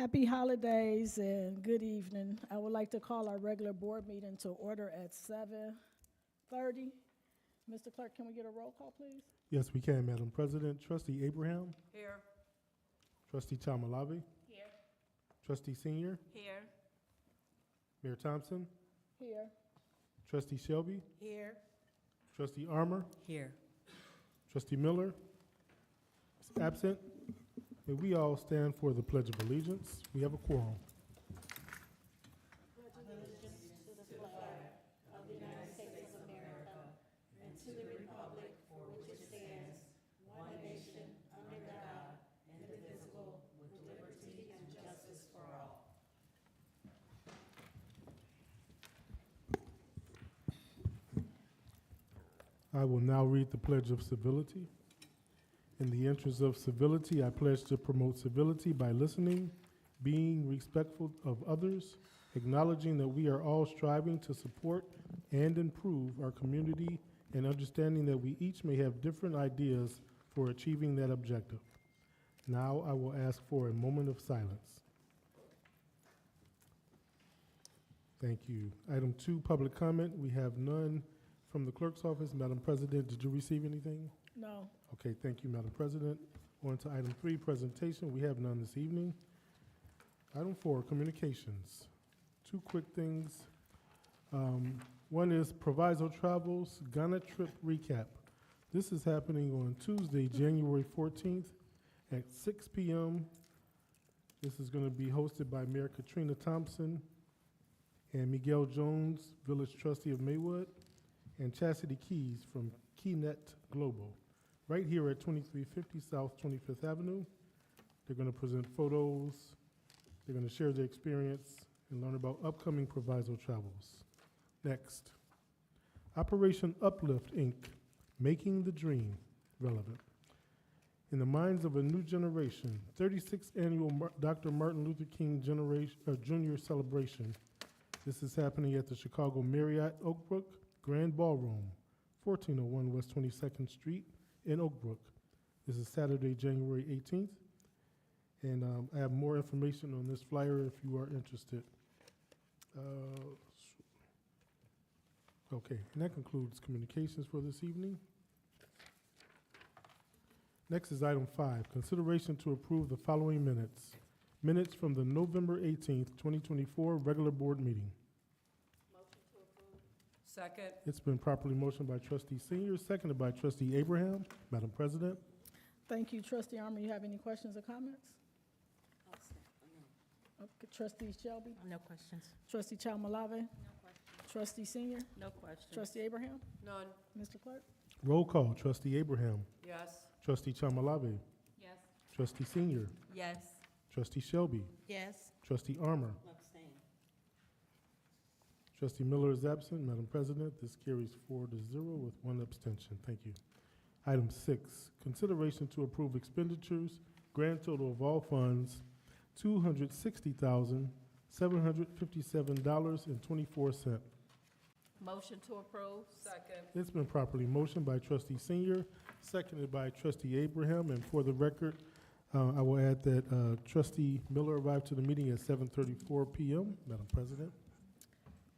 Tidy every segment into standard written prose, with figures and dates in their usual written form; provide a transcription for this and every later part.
Happy holidays and good evening. I would like to call our regular board meeting to order at 7:30. Mr. Clerk, can we get a roll call, please? Yes, we can, Madam President. Trustee Abraham? Here. Trustee Chamalave? Here. Trustee Senior? Here. Mayor Thompson? Here. Trustee Shelby? Here. Trustee Armour? Here. Trustee Miller is absent. May we all stand for the Pledge of Allegiance. We have a quorum. I will now read the Pledge of Civility. In the interest of civility, I pledge to promote civility by listening, being respectful of others, acknowledging that we are all striving to support and improve our community, and understanding that we each may have different ideas for achieving that objective. Now I will ask for a moment of silence. Thank you. Item 2, public comment. We have none from the clerk's office. Madam President, did you receive anything? No. Okay, thank you, Madam President. On to item 3, presentation. We have none this evening. Item 4, communications. 2 quick things. One is Proviso Travels Ghana trip recap. This is happening on Tuesday, January 14th at 6 p.m. This is going to be hosted by Mayor Katrina Thompson and Miguel Jones, Village Trustee of Maywood, and Chastity Keys from KeyNet Global, right here at 2350 South 25th Avenue. They're going to present photos, they're going to share their experience, and learn about upcoming Proviso travels. Next, Operation Uplift, Inc., Making the Dream Relevant. In the minds of a new generation, 36th annual Dr. Martin Luther King Jr. celebration. This is happening at the Chicago Marriott Oakbrook Grand Ballroom, 1401 West 22nd Street in Oakbrook. This is Saturday, January 18th. And I have more information on this flyer if you are interested. Okay, and that concludes communications for this evening. Next is item 5, consideration to approve the following minutes. Minutes from the November 18th, 2024 regular board meeting. Motion to approve. Second. It's been properly motioned by Trustee Senior, seconded by Trustee Abraham. Madam President. Thank you. Trustee Armour, you have any questions or comments? Okay. Trustee Shelby? No questions. Trustee Chamalave? No questions. Trustee Senior? No questions. Trustee Abraham? None. Mr. Clerk? Roll call. Trustee Abraham. Yes. Trustee Chamalave. Yes. Trustee Senior. Yes. Trustee Shelby. Yes. Trustee Armour. Abstain. Trustee Miller is absent. Madam President, this carries 4-0 with 1 abstention. Thank you. Item 6, consideration to approve expenditures, grand total of all funds, $260,757.24. Motion to approve. Second. It's been properly motioned by Trustee Senior, seconded by Trustee Abraham, and for the record, I will add that Trustee Miller arrived to the meeting at 7:34 p.m. Madam President.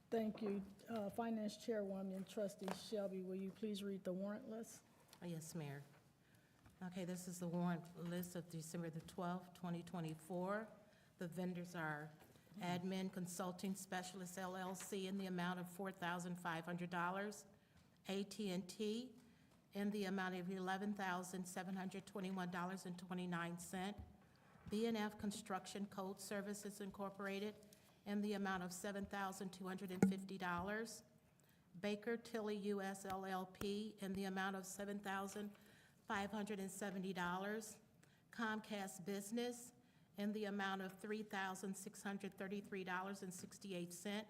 Thank you. Finance Chairwoman, Trustee Shelby, will you please read the warrant list? Yes, Mayor. Okay, this is the warrant list of December the 12th, 2024. The vendors are Admin Consulting Specialist LLC in the amount of $4,500, AT&T in the amount of $11,721.29, B&F Construction Code Services Incorporated in the amount of $7,250, Baker Tilly US LLP in the amount of $7,570, Comcast Business in the amount of $3,633.68,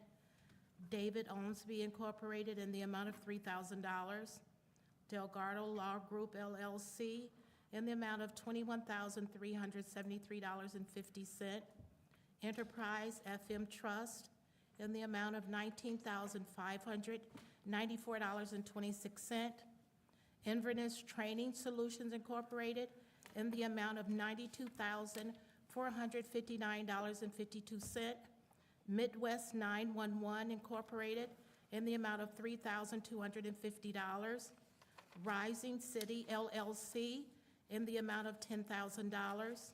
David Owensby Incorporated in the amount of $3,000, Delgado Law Group LLC in the amount of $21,373.50, Enterprise FM Trust in the amount of $19,594.26, Inverness Training Solutions Incorporated in the amount of $92,400 $459.52. Midwest 911 Incorporated in the amount of $3,250. Rising City LLC in the amount of $10,000.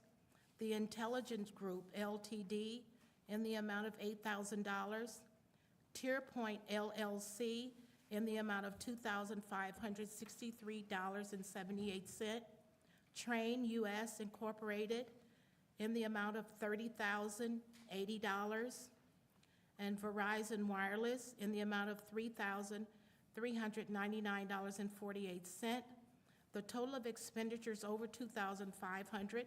The Intelligence Group LTD in the amount of $8,000. Tier Point LLC in the amount of $2,563.78. Train US Incorporated in the amount of $30,080. And Verizon Wireless in the amount of $3,399.48. The total of expenditures over $2,500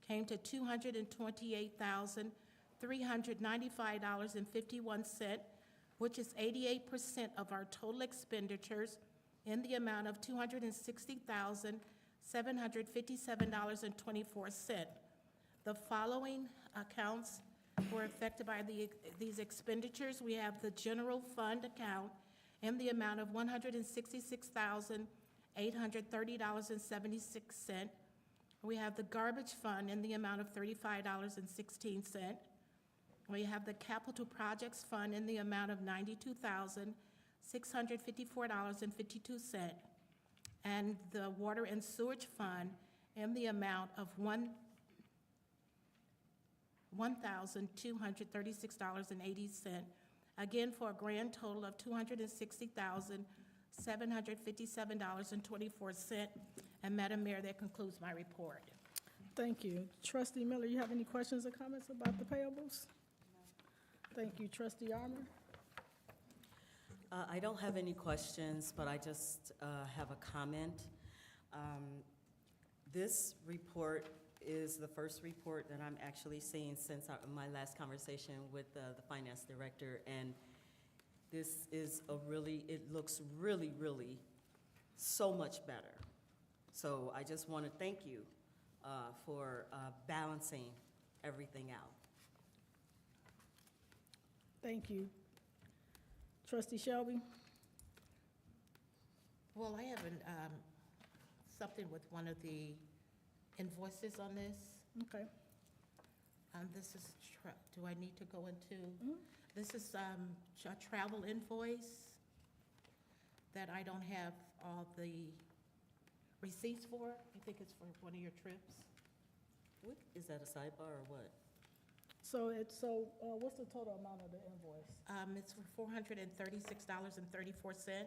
came to $228,395.51, which is 88% of our total expenditures in the amount of $260,757.24. The following accounts were affected by these expenditures. We have the general fund account in the amount of $166,830.76. We have the garbage fund in the amount of $35.16. We have the capital projects fund in the amount of $92,654.52. And the water and sewage fund in the amount of $1,236.80, again for a grand total of $260,757.24. And Madam Mayor, that concludes my report. Thank you. Trustee Miller, you have any questions or comments about the payables? Thank you. Trustee Armour? I don't have any questions, but I just have a comment. This report is the first report that I'm actually seeing since my last conversation with the finance director, and this is it looks really, really so much better. So I just want to thank you for balancing everything out. Thank you. Trustee Shelby? Well, I have something with one of the invoices on this. Okay. This is, do I need to go into? This is a travel invoice that I don't have all the receipts for. I think it's for one of your trips. Is that a sidebar or what? So what's the total amount of the invoice? It's for $436.34.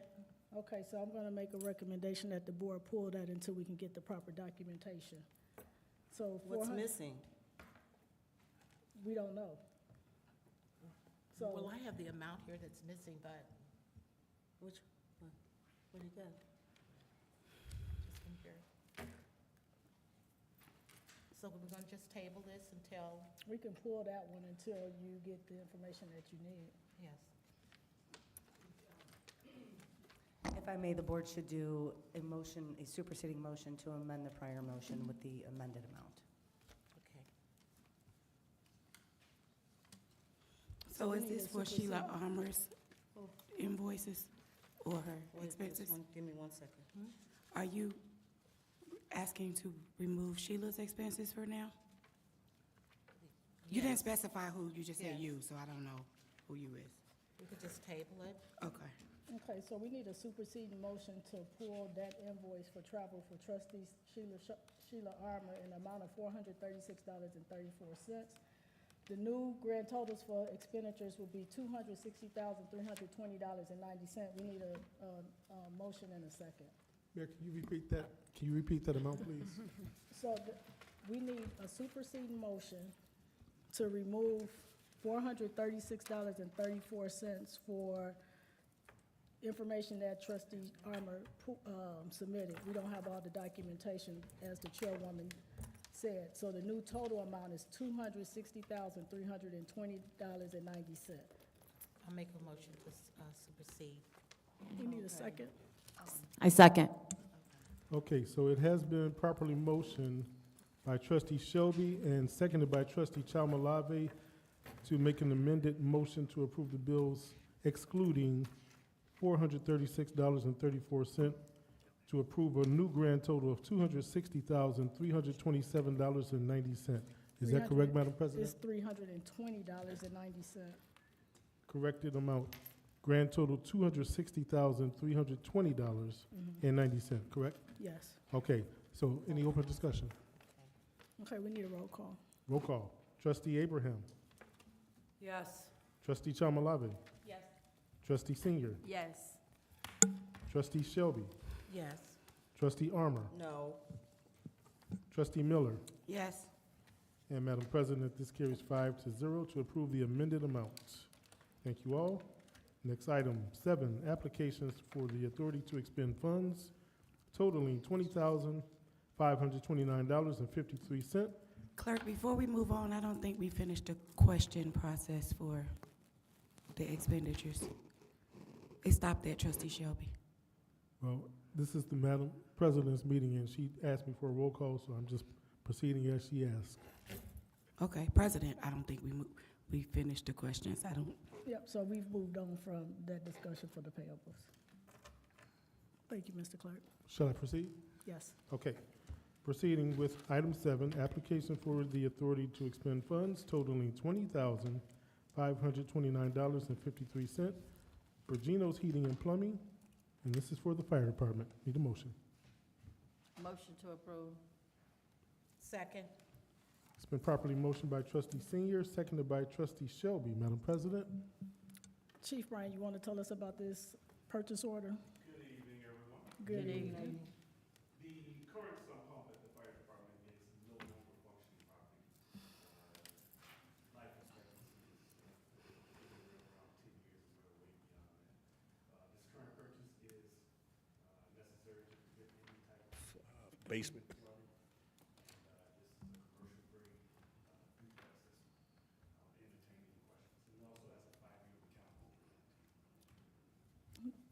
Okay, so I'm going to make a recommendation that the board pull that until we can get the proper documentation. So What's missing? We don't know. So Well, I have the amount here that's missing, but Which one? What do you got? just in here. So we're going to just table this until, we can pull that one until you get the information that you need. yes. If I may, the board should do a motion, a superseding motion to amend the prior motion with the amended amount. Okay. So we is need this a for supersede. Sheila Armour's invoices or her Wait, expenses? give me 1 second. Are you asking to remove Sheila's expenses for now? You didn't Yes. specify who, you just said Yes. you, so I don't know who you is. We could just table it. Okay. Okay, so we need a superseding motion to pull that invoice for travel for trustee Sheila Armour in the amount of $436.34. The new grand totals for expenditures will be $260,320.90. We need a motion and a second. Mayor, can you repeat that? Can you repeat that amount, please? So we need a superseding motion to remove $436.34 for information that trustee Armour submitted. We don't have all the documentation, as the chairwoman said. So the new total amount is $260,320.90. I'll make a motion to supersede. We need a second. I second. Okay, so it has been properly motioned by trustee Shelby and seconded by trustee Chalmalave to make an amended motion to approve the bills excluding $436.34 to approve a new grand total of $260,327.90. Is that correct, Madam President? It's $320.90. Corrected amount, grand total $260,320.90, correct? Yes. Okay, so any open discussion? Okay, we need a roll call. Roll call. Trustee Abraham. Yes. Trustee Chamalave. Yes. Trustee Senior. Yes. Trustee Shelby. Yes. Trustee Armour. No. Trustee Miller. Yes. And Madam President, this carries 5-0 to approve the amended amount. Thank you all. Next item, 7, applications for the authority to expend funds totaling $20,529.53. Clerk, before we move on, I don't think we finished the question process for the expenditures. It stopped at Trustee Shelby. Well, this is the Madam President's meeting, and she asked me for a roll call, so I'm just proceeding as she asked. Okay, President, I don't think we finished the questions. I don't, Yep, so we've moved on from that discussion for the payables. Thank you, Mr. Clerk. Shall I proceed? Yes. Okay. Proceeding with item 7, application for the authority to expend funds totaling $20,529.53 for Geno's Heating and Plumbing, and this is for the fire department. Need a motion. Motion to approve. Second. It's been properly motioned by Trustee Senior, seconded by Trustee Shelby. Madam President? Chief Brian, you want to tell us about this purchase order? Good evening, everyone. Good evening. The current sump pump at the fire department is no longer functioning properly. Life expectancy is around 10 years, and we're way beyond that. This current purchase is necessary to prevent any type of basement flooding. This is a commercial grade duplex system. Entertain any questions. And it also has a 5-year mechanical warranty.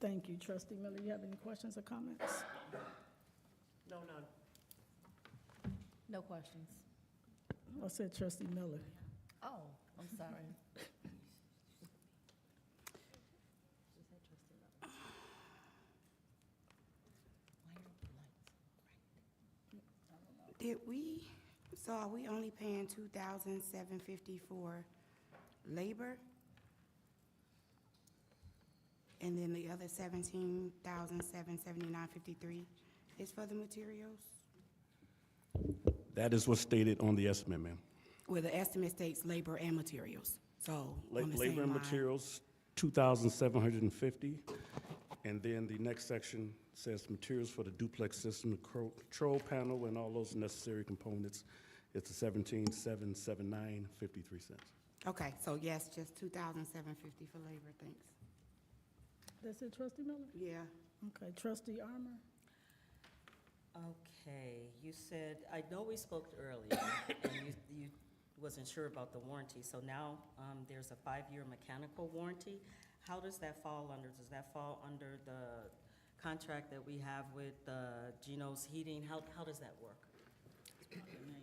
Thank you. Trustee Miller, you have any questions or comments? No, none. No questions. I said Trustee Miller. Oh, I'm sorry. did we, so are we only paying $2,750 for labor? And then the other $17,779.53 is for the materials? That is what's stated on the estimate, ma'am. Well, the estimate states labor and materials, so on the same Labor and line. materials, $2,750. And then the next section says materials for the duplex system, the control panel, and all those necessary components. It's a $17,779.53. Okay, so yes, just $2,750 for labor, thanks. That's it, Trustee Miller? Yeah. Okay, Trustee Armour? Okay, you said, I know we spoke earlier, and you wasn't sure about the warranty, so now there's a 5-year mechanical warranty. How does that fall under? Does that fall under the contract that we have with Geno's Heating? How does that work?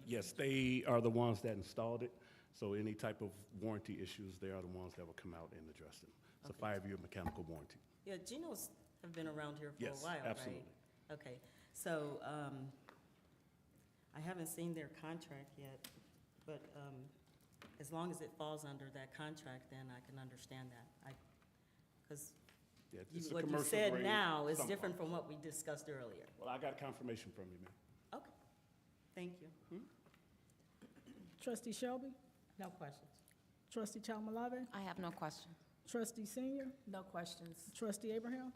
Yes, they are the ones that installed it, so any type of warranty issues, they are the ones that will come out and address them. It's a 5-year mechanical warranty. Yeah, Geno's have been around here for Yes, a while, right? absolutely. Okay, so I haven't seen their contract yet, but as long as it falls under that contract, then I can understand that. Because Yeah, it's a what you commercial said grade now is sump different pump. from what we discussed earlier. Well, I got confirmation from you, ma'am. Okay, thank you. Trustee Shelby? No questions. Trustee Chalmalave? I have no question. Trustee Senior? No questions. Trustee Abraham?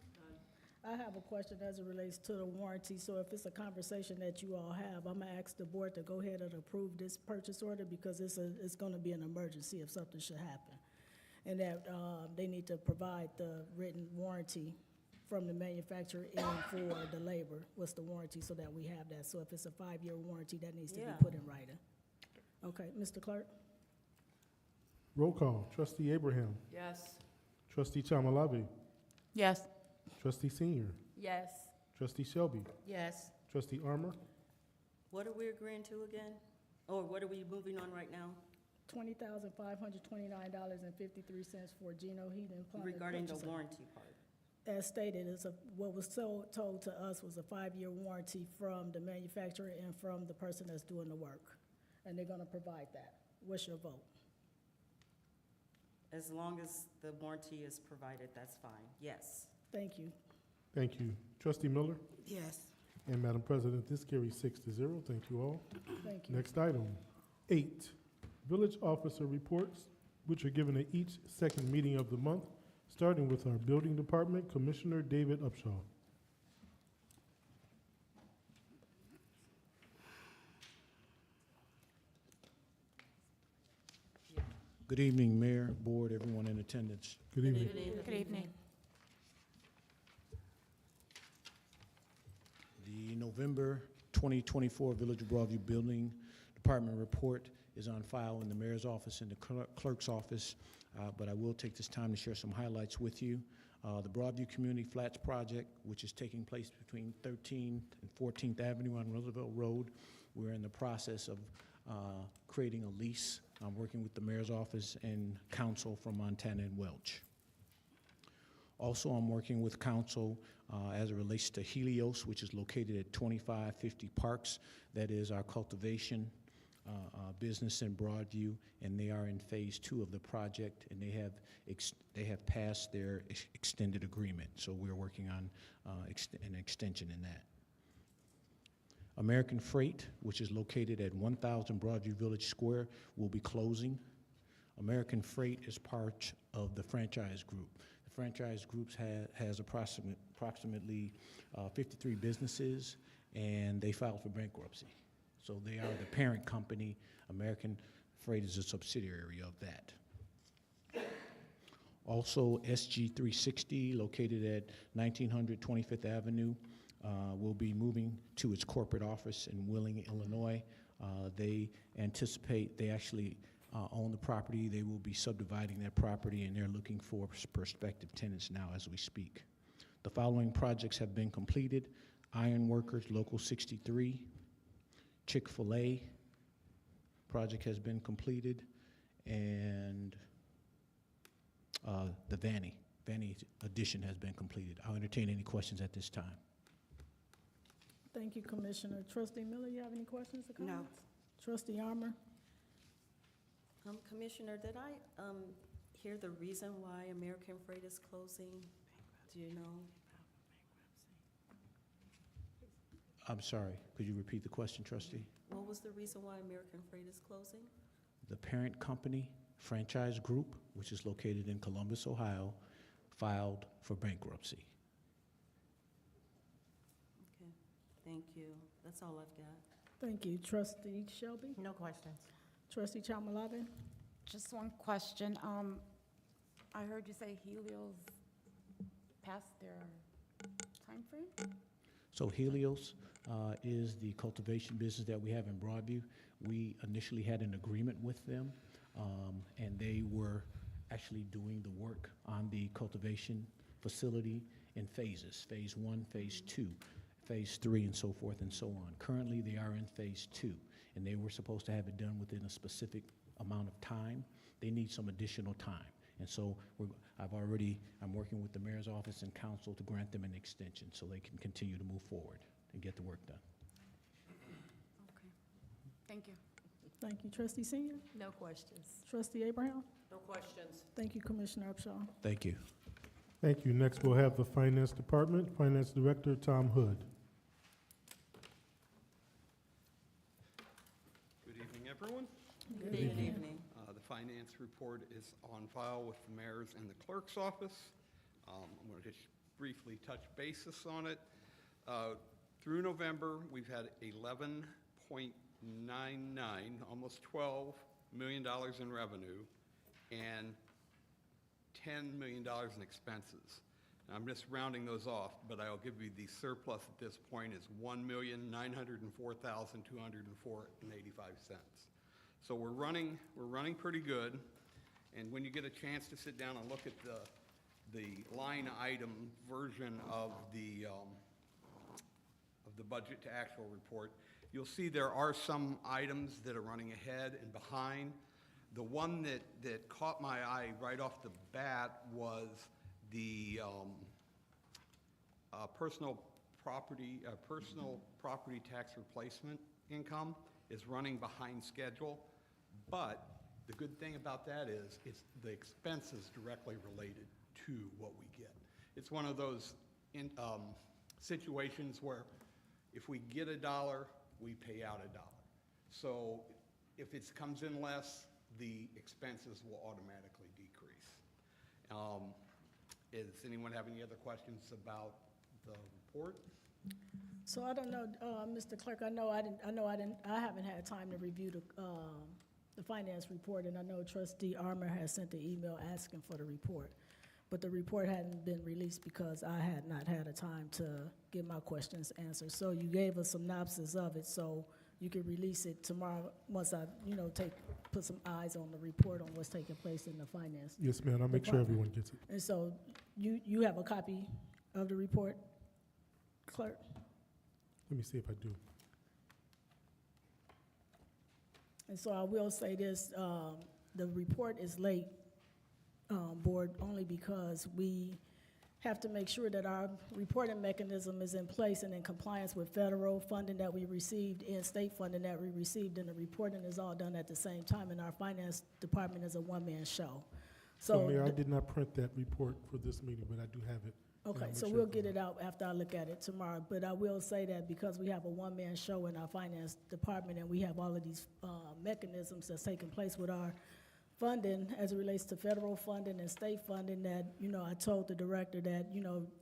I have a question as it relates to the warranty, so if it's a conversation that you all have, I'm gonna ask the board to go ahead and approve this purchase order because it's gonna be an emergency if something should happen. And that, they need to provide the written warranty from the manufacturer in for the labor. What's the warranty so that we have that? So if it's a 5-year warranty, that needs to be Yeah. put in writing. Okay, Mr. Clerk? Roll call. Trustee Abraham. Yes. Trustee Chamalave. Yes. Trustee Senior. Yes. Trustee Shelby. Yes. Trustee Armour. What are we agreeing to again? Or what are we moving on right now? $20,529.53 for Geno Heating and Plumbing. Regarding the purchase order. warranty part. As stated, what was told to us was a 5-year warranty from the manufacturer and from the person that's doing the work. and they're gonna provide that. What's your vote? As long as the warranty is provided, that's fine, yes. Thank you. Thank you. Trustee Miller? Yes. And Madam President, this carries 6-0. Thank you all. Thank you. Next item, 8, village officer reports, which are given at each second meeting of the month, starting with our building department, Commissioner David Upshaw. Good evening, Mayor, Board, everyone in attendance. Good evening. Good evening. The November 2024 Village of Broadview Building Department report is on file in the mayor's office and the clerk's office, but I will take this time to share some highlights with you. The Broadview Community Flats Project, which is taking place between 13th and 14th Avenue on Roosevelt Road. We're in the process of creating a lease. I'm working with the mayor's office and council from Montana and Welch. Also, I'm working with council as it relates to Helios, which is located at 2550 Parks. That is our cultivation business in Broadview, and they are in phase 2 of the project, and they have passed their extended agreement. So we're working on an extension in that. American Freight, which is located at 1000 Broadview Village Square, will be closing. American Freight is part of the franchise group. The franchise group has approximately 53 businesses, and they filed for bankruptcy. So they are the parent company. American Freight is a subsidiary of that. Also, SG360, located at 1900 25th Avenue, will be moving to its corporate office in Wheeling, Illinois. They anticipate, they actually own the property. They will be subdividing that property, and they're looking for prospective tenants now as we speak. The following projects have been completed: Iron Workers, Local 63, Chick-fil-A project has been completed, and the Vanny addition has been completed. I'll entertain any questions at this time. Thank you, Commissioner. Trustee Miller, you have any questions or No. comments? Trustee Armour? Commissioner, did I hear the reason why American Freight is closing? Do you know? I'm sorry, could you repeat the question, trustee? What was the reason why American Freight is closing? The parent company, Franchise Group, which is located in Columbus, Ohio, filed for bankruptcy. Okay, thank you. That's all I've got. Thank you. Trustee Shelby? No questions. Trustee Chalmalabi? Just one question. I heard you say Helios passed their timeframe? So Helios is the cultivation business that we have in Broadview. We initially had an agreement with them, and they were actually doing the work on the cultivation facility in phases, phase 1, phase 2, phase 3, and so forth and so on. Currently, they are in phase 2, and they were supposed to have it done within a specific amount of time. They need some additional time. And so I'm working with the mayor's office and council to grant them an extension so they can continue to move forward and get the work done. Okay. Thank you. Thank you. Trustee Senior? No questions. Trustee Abraham? No questions. Thank you, Commissioner Upshaw. Thank you. Thank you. Next, we'll have the Finance Department, Finance Director Tom Hood. Good evening, everyone. Good evening. The finance report is on file with the mayor's and the clerk's office. I'm going to just briefly touch basis on it. Through November, we've had $11.99, almost $12 million in revenue, and $10 million in expenses. And I'm just rounding those off, but I'll give you the surplus at this point is $1,904,204.85. So we're running pretty good. And when you get a chance to sit down and look at the line item version of the budget to actual report, you'll see there are some items that are running ahead and behind. The one that caught my eye right off the bat was the personal property tax replacement income. is running behind schedule, but the good thing about that is it's the expenses directly related to what we get. It's one of those situations where if we get $1, we pay out $1. So if it comes in less, the expenses will automatically decrease. Does anyone have any other questions about the report? So I don't know, Mr. Clerk, I haven't had time to review the finance report, and I know Trustee Armour has sent the email asking for the report. But the report hadn't been released because I had not had a time to get my questions answered. So you gave a synopsis of it, so you can release it tomorrow once I, put some eyes on the report on what's taking place in the finance. Yes, ma'am, I'll make sure everyone gets it. And so you have a copy of the report, Clerk? Let me see if I do. And so I will say this, the report is late, Board, only because we have to make sure that our reporting mechanism is in place and in compliance with federal funding that we received and state funding that we received, and the reporting is all done at the same time, and our finance department is a one-man show. So, Mayor, I did not print that report for this meeting, but I do have it. and I'll Okay, make so sure we'll it get goes it out after I look at it tomorrow. But I will say that because we have a one-man show in our finance department and we have all of these mechanisms that's taking place with our funding as it relates to federal funding and state funding, that, I told the director that,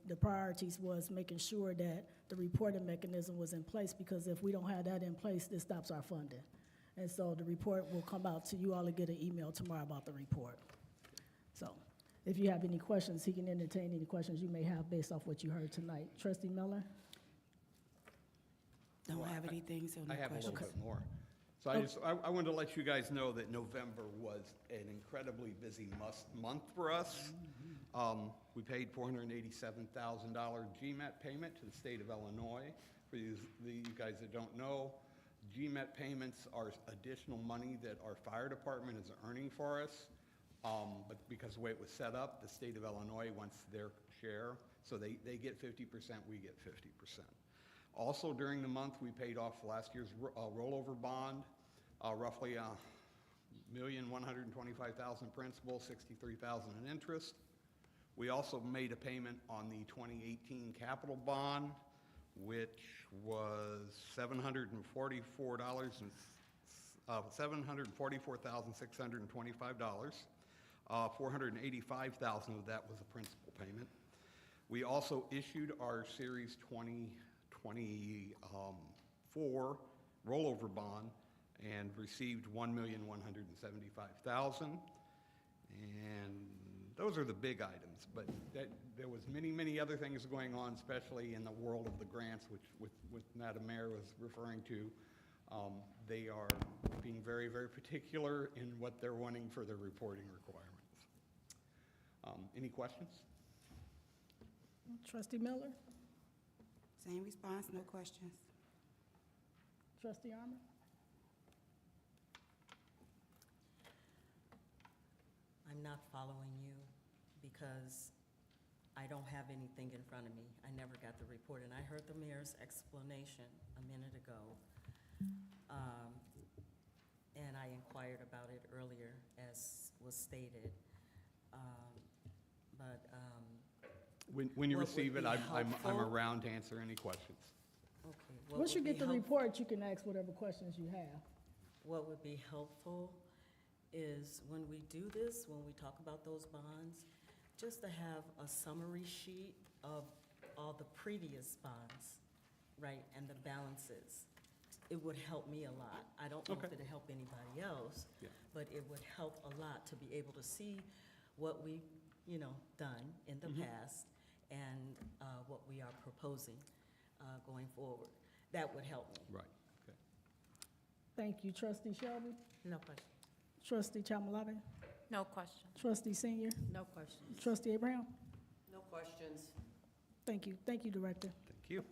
the priorities was making sure that the reporting mechanism was in place, because if we don't have that in place, this stops our funding. And so the report will come out to you all to get an email tomorrow about the report. So if you have any questions, he can entertain any questions you may have based off what you heard tonight. Trustee Miller? Don't have anything, so no I have a little questions. bit more. So I wanted to let you guys know that November was an incredibly busy month for us. We paid $487,000 GMAT payment to the state of Illinois. For you guys that don't know, GMAT payments are additional money that our fire department is earning for us. But because of the way it was set up, the state of Illinois wants their share, so they get 50%, we get 50%. Also, during the month, we paid off last year's rollover bond, roughly $1,125,000 principal, $63,000 in interest. We also made a payment on the 2018 capital bond, which was $744,625. $485,000 of that was a principal payment. We also issued our Series 2024 rollover bond and received $1,175,000. And those are the big items, but there was many other things going on, especially in the world of the grants, which Madam Mayor was referring to. They are being very particular in what they're wanting for their reporting requirements. Any questions? Trustee Miller? Same response, no questions. Trustee Armour? I'm not following you because I don't have anything in front of me. I never got the report, and I heard the mayor's explanation a minute ago. And I inquired about it earlier, as was stated. When you What would receive it, be I'm helpful? around to answer any questions. Okay. Once you get the report, you can ask whatever questions you have. What would be helpful is when we do this, when we talk about those bonds, just to have a summary sheet of all the previous bonds, right, and the balances. It would help me a lot. I don't know if Okay. it'd help anybody else, Yeah. but it would help a lot to be able to see what we've, done in the past and what we are proposing going forward. That would help me. Right, okay. Thank you. Trustee Shelby? No question. Trustee Chamalave? No questions. Trustee Senior? No questions. Trustee Abraham? No questions. Thank you. Thank you, Director. Thank you.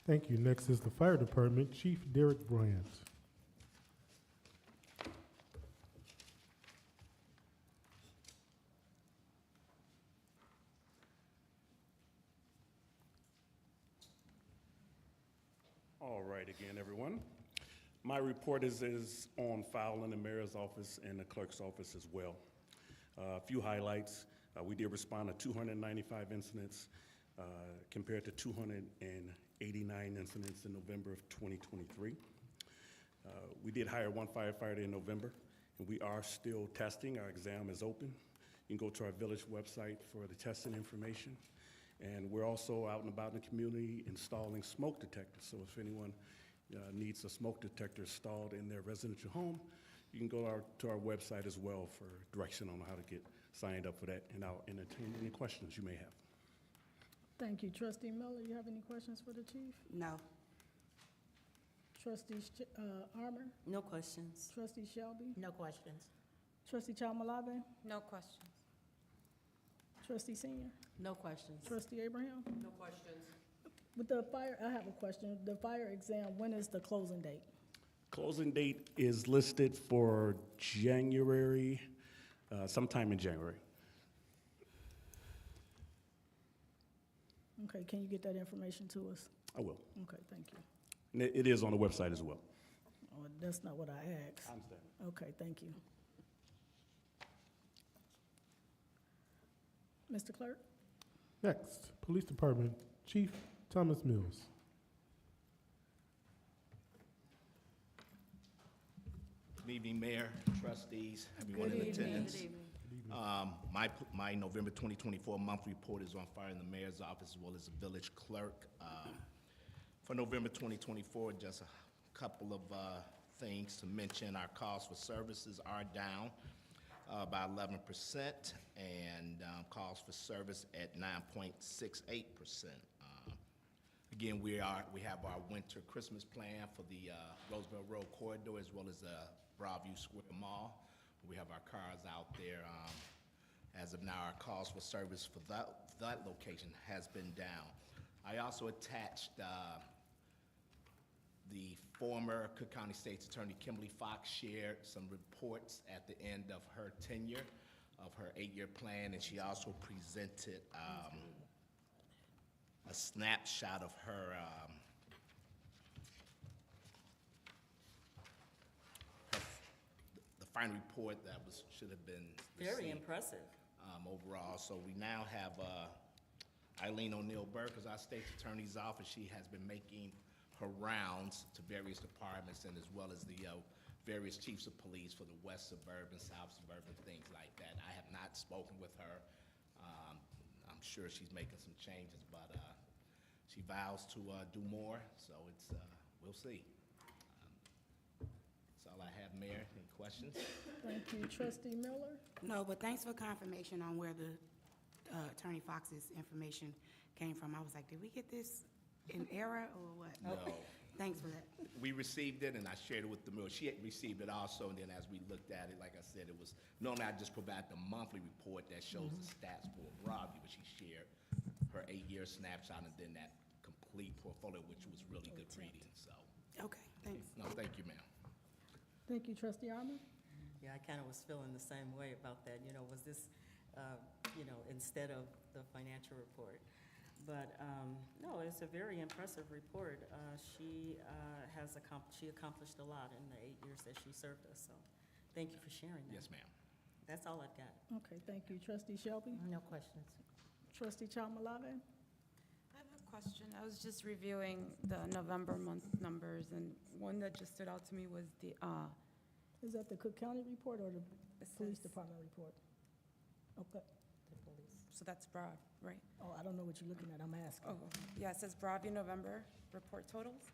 Thank you. Next is the Fire Department, Chief Derek Bryant. All right, again, everyone. My report is on file in the mayor's office and the clerk's office as well. A few highlights. We did respond to 295 incidents compared to 289 incidents in November of 2023. We did hire one firefighter in November, and we are still testing. Our exam is open. You can go to our village website for the testing information. And we're also out and about in the community installing smoke detectors. So if anyone needs a smoke detector installed in their residential home, you can go to our website as well for direction on how to get signed up for that, and I'll entertain any questions you may have. Thank you. Trustee Miller, you have any questions for the chief? No. Trustee Armour? No questions. Trustee Shelby? No questions. Trustee Chalmalave? No questions. Trustee Senior? No questions. Trustee Abraham? No questions. With the fire, I have a question. The fire exam, when is the closing date? Closing date is listed for January, sometime in January. Okay, can you get that information to us? I will. Okay, thank you. And it is on the website as well. Oh, that's not what I asked. I understand. Okay, thank you. Mr. Clerk? Next, Police Department, Chief Thomas Mills. Good evening, Mayor, trustees, everyone in Good evening. attendance. My November 2024 monthly report is on file in the mayor's office as well as the village clerk. For November 2024, just a couple of things to mention. Our costs for services are down by 11%, and calls for service at 9.68%. Again, we have our winter Christmas plan for the Roosevelt Road corridor as well as the Broadview Square Mall. We have our cars out there. As of now, our calls for service for that location has been down. I also attached the former Cook County State's Attorney Kimberly Fox shared some reports at the end of her tenure of her 8-year plan, and she also presented a snapshot of her the final report that should have been Very received, impressive. overall. So we now have Eileen O'Neill Burke as our state's attorney's office. She has been making her rounds to various departments and as well as the various chiefs of police for the west suburban, south suburban, things like that. I have not spoken with her. I'm sure she's making some changes, but she vows to do more, so it's, we'll see. That's all I have, Mayor. Any questions? Thank you. Trustee Miller? No, but thanks for confirmation on where the Attorney Fox's information came from. I was like, did we get this in error or what? No. Thanks for that. We received it, and I shared it with the mayor. She had received it also, and then as we looked at it, like I said, it was, normally I just provide the monthly report that shows the stats for Broadview, but she shared her 8-year snapshot and then that complete portfolio, which was really good reading, so. Okay, thanks. No, thank you, ma'am. Thank you. Trustee Armour? Yeah, I kind of was feeling the same way about that. You know, was this, instead of the financial report? But, no, it's a very impressive report. She accomplished a lot in the 8 years that she served us, so thank you for sharing that. Yes, ma'am. That's all I've got. Okay, thank you. Trustee Shelby? No questions. Trustee Chalmalave? I have a question. I was just reviewing the November month numbers, and one that just stood out to me was the, Is that the Cook County report or the it Police says- Department report? Okay. the police. So that's Broad, right? Oh, I don't know what you're looking at. I'm asking. Oh, yeah, it says Broadview November report totals.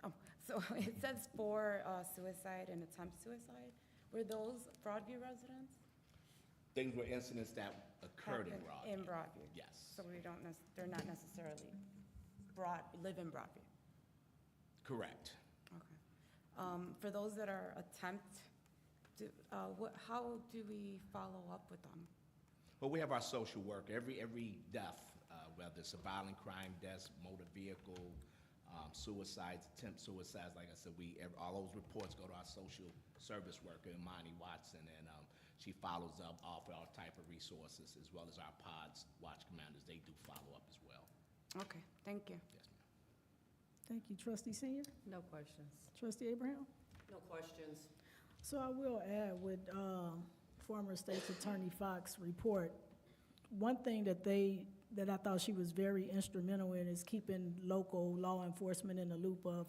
Oh, so it says 4 suicide and attempt suicide. Were those Broadview residents? Things were incidents that occurred in Happened Broadview. In Broadview. Yes. So they're not necessarily live in Broadview. Correct. Okay. For those that are how do we follow up with them? Well, we have our social work. Every death, whether it's a violent crime, deaths, motor vehicle, suicides, attempt suicides, like I said, all those reports go to our social service worker, Imani Watson, and she follows up, offer all type of resources, as well as our pods, watch commanders. They do follow up as well. Okay, thank you. Thank you, trustee Senior. No questions. Trustee Abraham? No questions. So I will add with former State's Attorney Fox's report, one thing that I thought she was very instrumental in is keeping local law enforcement in the loop of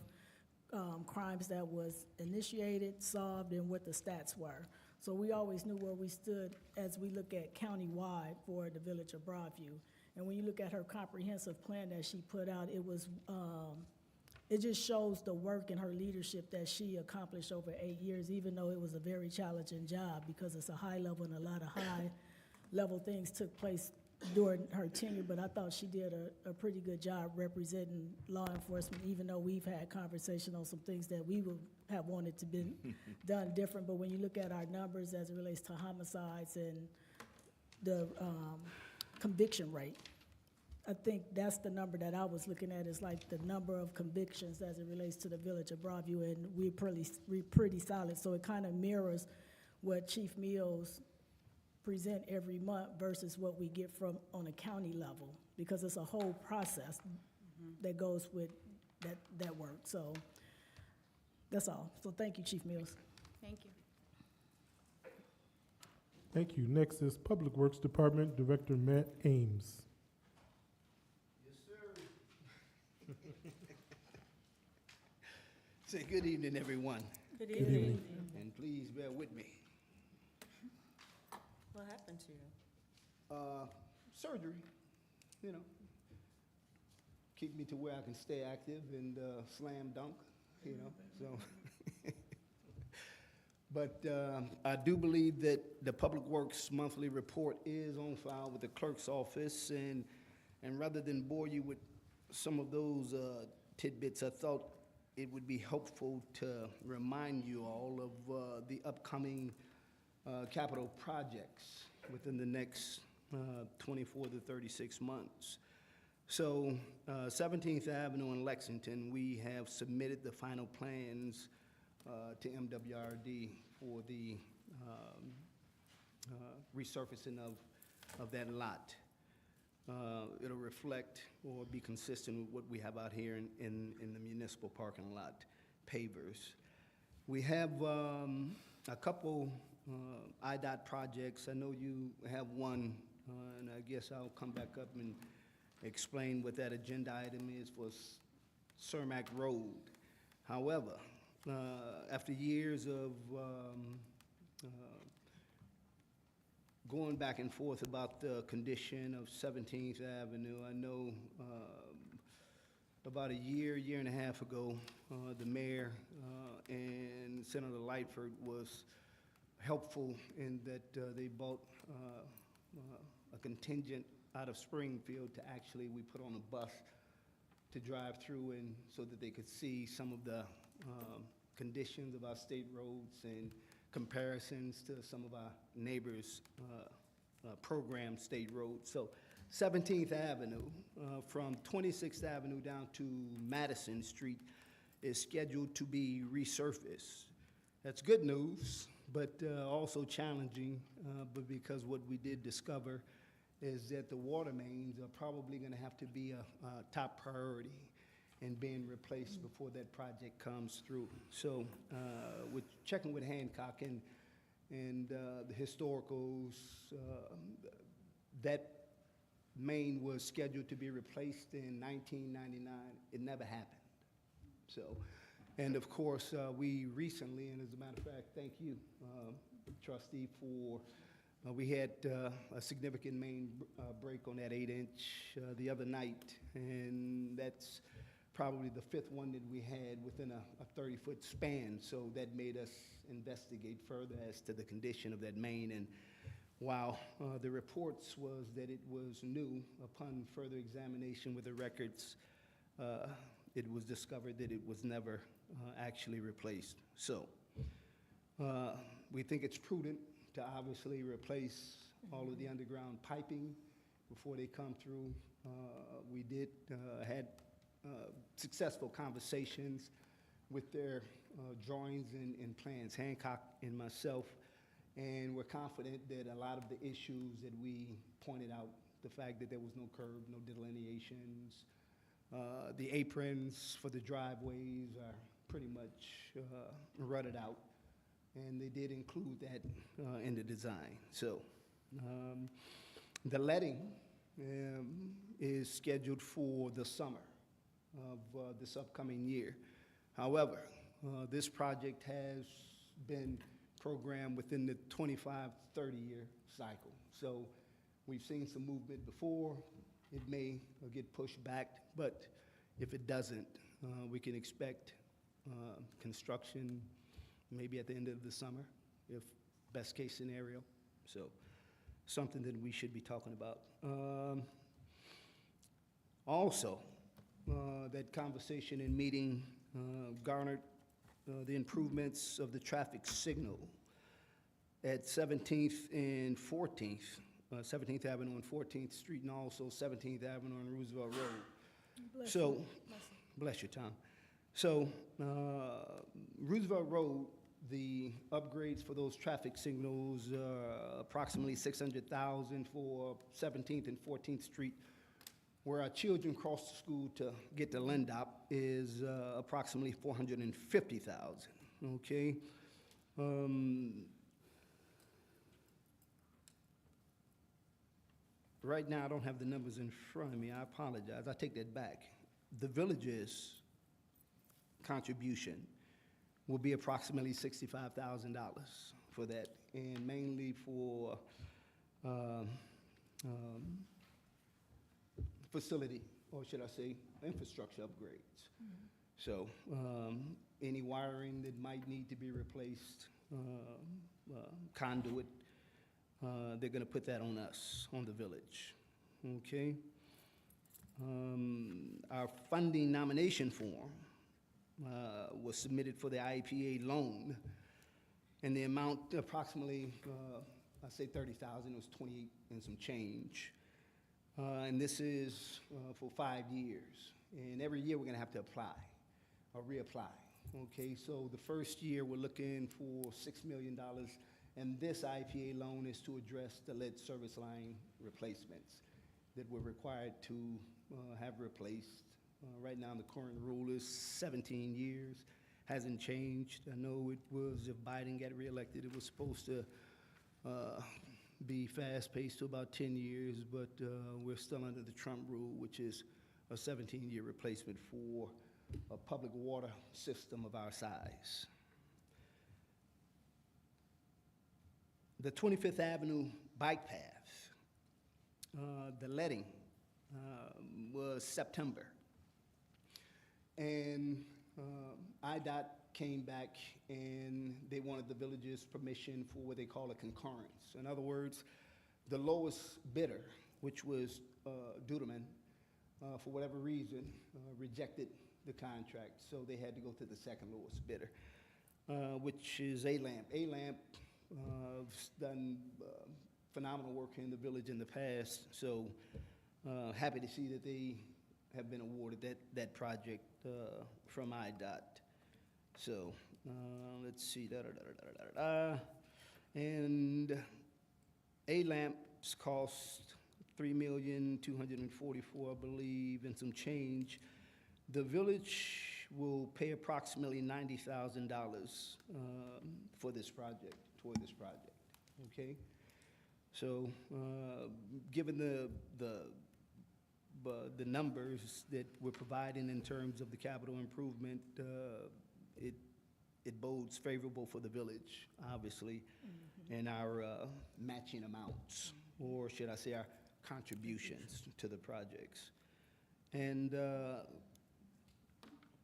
crimes that was initiated, solved, and what the stats were. So we always knew where we stood as we look at countywide for the Village of Broadview. And when you look at her comprehensive plan that she put out, it just shows the work and her leadership that she accomplished over 8 years, even though it was a very challenging job because it's a high level and a lot of high level things took place during her tenure. But I thought she did a pretty good job representing law enforcement, even though we've had conversation on some things that we would have wanted to be done different. But when you look at our numbers as it relates to homicides and the conviction rate, I think that's the number that I was looking at, is like the number of convictions as it relates to the Village of Broadview, and we're pretty solid. So it kind of mirrors what Chief Mills present every month versus what we get from on a county level, because it's a whole process that goes with that work. So that's all. So thank you, Chief Mills. Thank you. Thank you. Next is Public Works Department Director Matt Ames. Yes, sir. Say good evening, everyone, Good Good evening. evening. and please bear with me. What happened to you? Surgery, you know, keep me to where I can stay active and slam dunk, you know, so. But I do believe that the Public Works Monthly Report is on file with the clerk's office, and rather than bore you with some of those tidbits, I thought it would be helpful to remind you all of the upcoming capital projects within the next 24 to 36 months. So 17th Avenue in Lexington, we have submitted the final plans to MWRD for the resurfacing of that lot. It'll reflect or be consistent with what we have out here in the municipal parking lot pavers. We have a couple IDOT projects. I know you have one, and I guess I'll come back up and explain what that agenda item is for Cermak Road. However, after years of going back and forth about the condition of 17th Avenue, I know about a year and a half ago, the mayor and Senator Lightford was helpful in that they bought a contingent out of Springfield to actually, we put on a bus to drive through and so that they could see some of the conditions of our state roads and comparisons to some of our neighbors' program state roads. So 17th Avenue, from 26th Avenue down to Madison Street, is scheduled to be resurfaced. That's good news, but also challenging, but because what we did discover is that the water mains are probably going to have to be a top priority in being replaced before that project comes through. So with checking with Hancock and the historicals, that main was scheduled to be replaced in 1999. It never happened. So, and of course, we recently, and as a matter of fact, thank you, trustee, for we had a significant main break on that 8-inch the other night, and that's probably the 5th one that we had within a 30-foot span. So that made us investigate further as to the condition of that main. And while the reports was that it was new, upon further examination with the records, it was discovered that it was never actually replaced. So we think it's prudent to obviously replace all of the underground piping before they come through. We did had successful conversations with their drawings and plans, Hancock and myself, and we're confident that a lot of the issues that we pointed out, the fact that there was no curb, no delineations, The aprons for the driveways are pretty much rutted out, and they did include that in the design. So the letting is scheduled for the summer of this upcoming year. However, this project has been programmed within the 25, 30-year cycle. So we've seen some movement before. It may get pushed back, but if it doesn't, we can expect construction maybe at the end of the summer, if best case scenario. So something that we should be talking about. Also, that conversation and meeting garnered the improvements of the traffic signal at 17th and 14th, 17th Avenue and 14th Street, and also 17th Avenue and Roosevelt Road. Bless So, you. bless you, Tom. So, Roosevelt Road, the upgrades for those traffic signals, approximately $600,000 for 17th and 14th Street, where our children cross the school to get to Lindop, is approximately $450,000. Okay. Right now, I don't have the numbers in front of me. I apologize. I take that back. The village's contribution will be approximately $65,000 for that, and mainly for facility, or should I say, infrastructure upgrades. So any wiring that might need to be replaced, conduit, they're going to put that on us, on the village. Okay? Our funding nomination form was submitted for the IEPA loan, and the amount approximately, I say 30,000, it was 28 and some change. And this is for 5 years. And every year we're going to have to apply or reapply. Okay, so the first year we're looking for $6 million, and this IPA loan is to address the lead service line replacements that we're required to have replaced. Right now, the current rule is 17 years. Hasn't changed. I know it was, if Biden got reelected, it was supposed to be fast-paced to about 10 years, but we're still under the Trump rule, which is a 17-year replacement for a public water system of our size. The 25th Avenue bike path, the letting was September. And IDOT came back and they wanted the village's permission for what they call a concurrence. In other words, the lowest bidder, which was Duderman, for whatever reason, rejected the contract, so they had to go to the second lowest bidder, which is A-Lamp. A-Lamp has done phenomenal work in the village in the past, so happy to see that they have been awarded that project from IDOT. So let's see, and A-Lamp's cost $3,244,000, I believe, and some change. The village will pay approximately $90,000 for this project, toward this project. Okay, so given the numbers that we're providing in terms of the capital improvement, it bodes favorable for the village, obviously, and our matching amounts, or should I say our contributions to the projects. And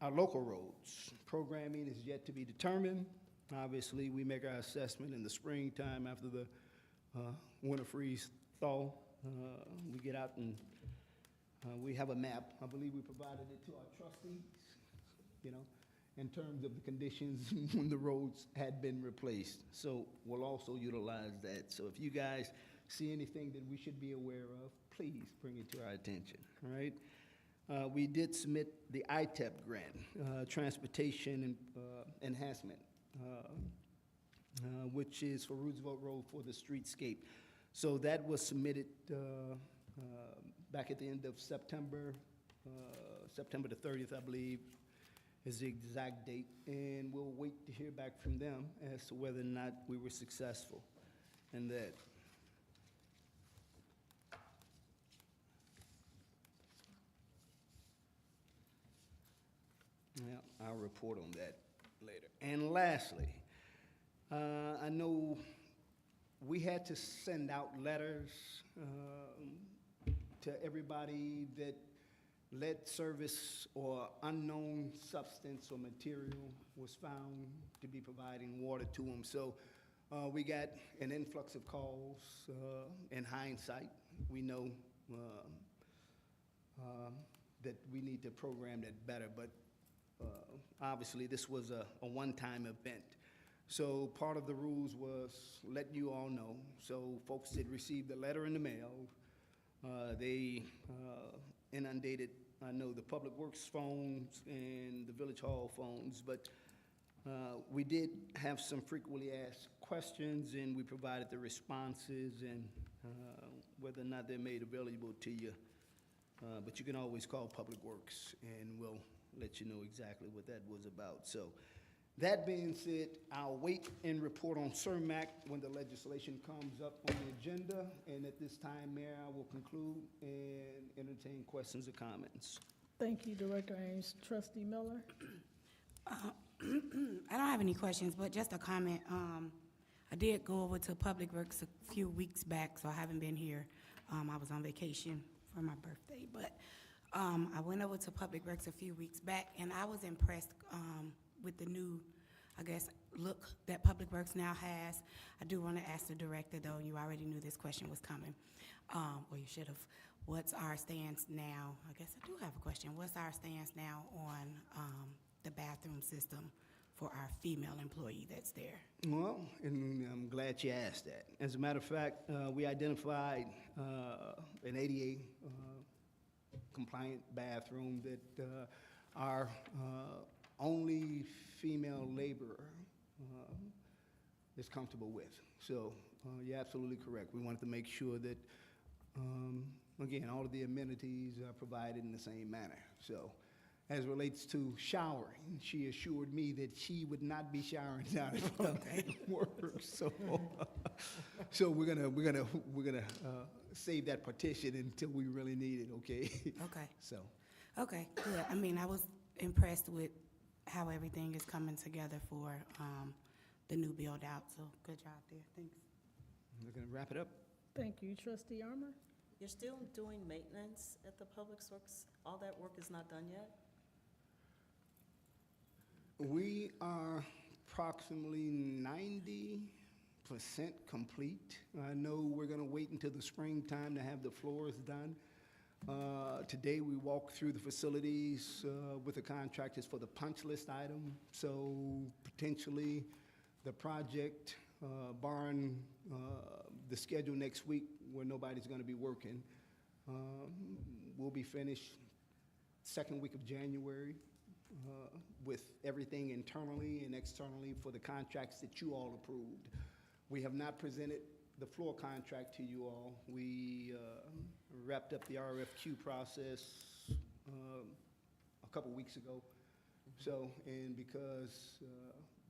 our local roads programming is yet to be determined. Obviously, we make our assessment in the springtime after the winter freeze thaw. We get out and we have a map. I believe we provided it to our trustees, you know, in terms of the conditions when the roads had been replaced. So we'll also utilize that. So if you guys see anything that we should be aware of, please bring it to our attention, all right? We did submit the ITEP grant, Transportation Enhancement, which is for Roosevelt Road for the streetscape. So that was submitted back at the end of September, September the 30th, I believe, is the exact date, and we'll wait to hear back from them as to whether or not we were successful in that. Yeah, I'll report on that later. And lastly, I know we had to send out letters to everybody that lead service or unknown substance or material was found to be providing water to them. So we got an influx of calls. In hindsight, we know that we need to program that better, but obviously this was a one-time event. So part of the rules was letting you all know. So folks that received the letter in the mail, they inundated, I know, the Public Works phones and the Village Hall phones, but we did have some frequently asked questions, and we provided the responses and whether or not they're made available to you. But you can always call Public Works, and we'll let you know exactly what that was about. So that being said, I'll wait and report on CERMAC when the legislation comes up on the agenda. And at this time, Mayor, I will conclude and entertain questions or comments. Thank you, Director Ames. Trustee Miller? I don't have any questions, but just a comment. I did go over to Public Works a few weeks back, so I haven't been here. I was on vacation for my birthday, but I went over to Public Works a few weeks back, and I was impressed with the new, I guess, look that Public Works now has. I do want to ask the director, though, you already knew this question was coming, or you should have. What's our stance now? I guess I do have a question. What's our stance now on the bathroom system for our female employee that's there? Well, and I'm glad you asked that. As a matter of fact, we identified an ADA compliant bathroom that our only female laborer is comfortable with. So you're absolutely correct. We wanted to make sure that, again, all of the amenities are provided in the same manner. So as relates to showering, she assured me that she would not be showering down at Public Works. So we're gonna save that petition until we really need it. Okay. Okay. So. Okay, good. I mean, I was impressed with how everything is coming together for the new build-out, so good job there. Thanks. We're gonna wrap it up. Thank you. Trustee Armour? You're still doing maintenance at the Public Works? All that work is not done yet? We are approximately 90% complete. I know we're gonna wait until the springtime to have the floors done. Today, we walked through the facilities with the contractors for the punch list item. So potentially, the project, barring the schedule next week where nobody's gonna be working, will be finished second week of January with everything internally and externally for the contracts that you all approved. We have not presented the floor contract to you all. We wrapped up the RFQ process a couple weeks ago. So, and because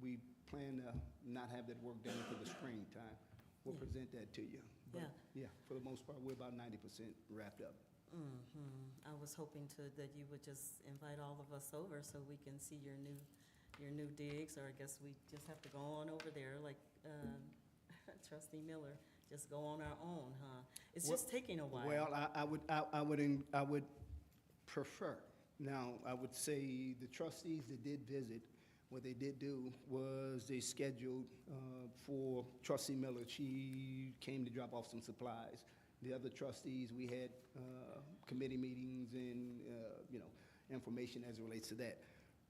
we plan to not have that work done until the springtime, we'll present that to you. But, yeah, for the most part, we're about 90% wrapped up. I was hoping that you would just invite all of us over so we can see your new digs, or I guess we just have to go on over there like Trustee Miller, just go on our own, huh? It's just taking a while. Well, I would prefer. Now, I would say the trustees that did visit, what they did do was they scheduled for Trustee Miller. She came to drop off some supplies. The other trustees, we had committee meetings and, information as it relates to that.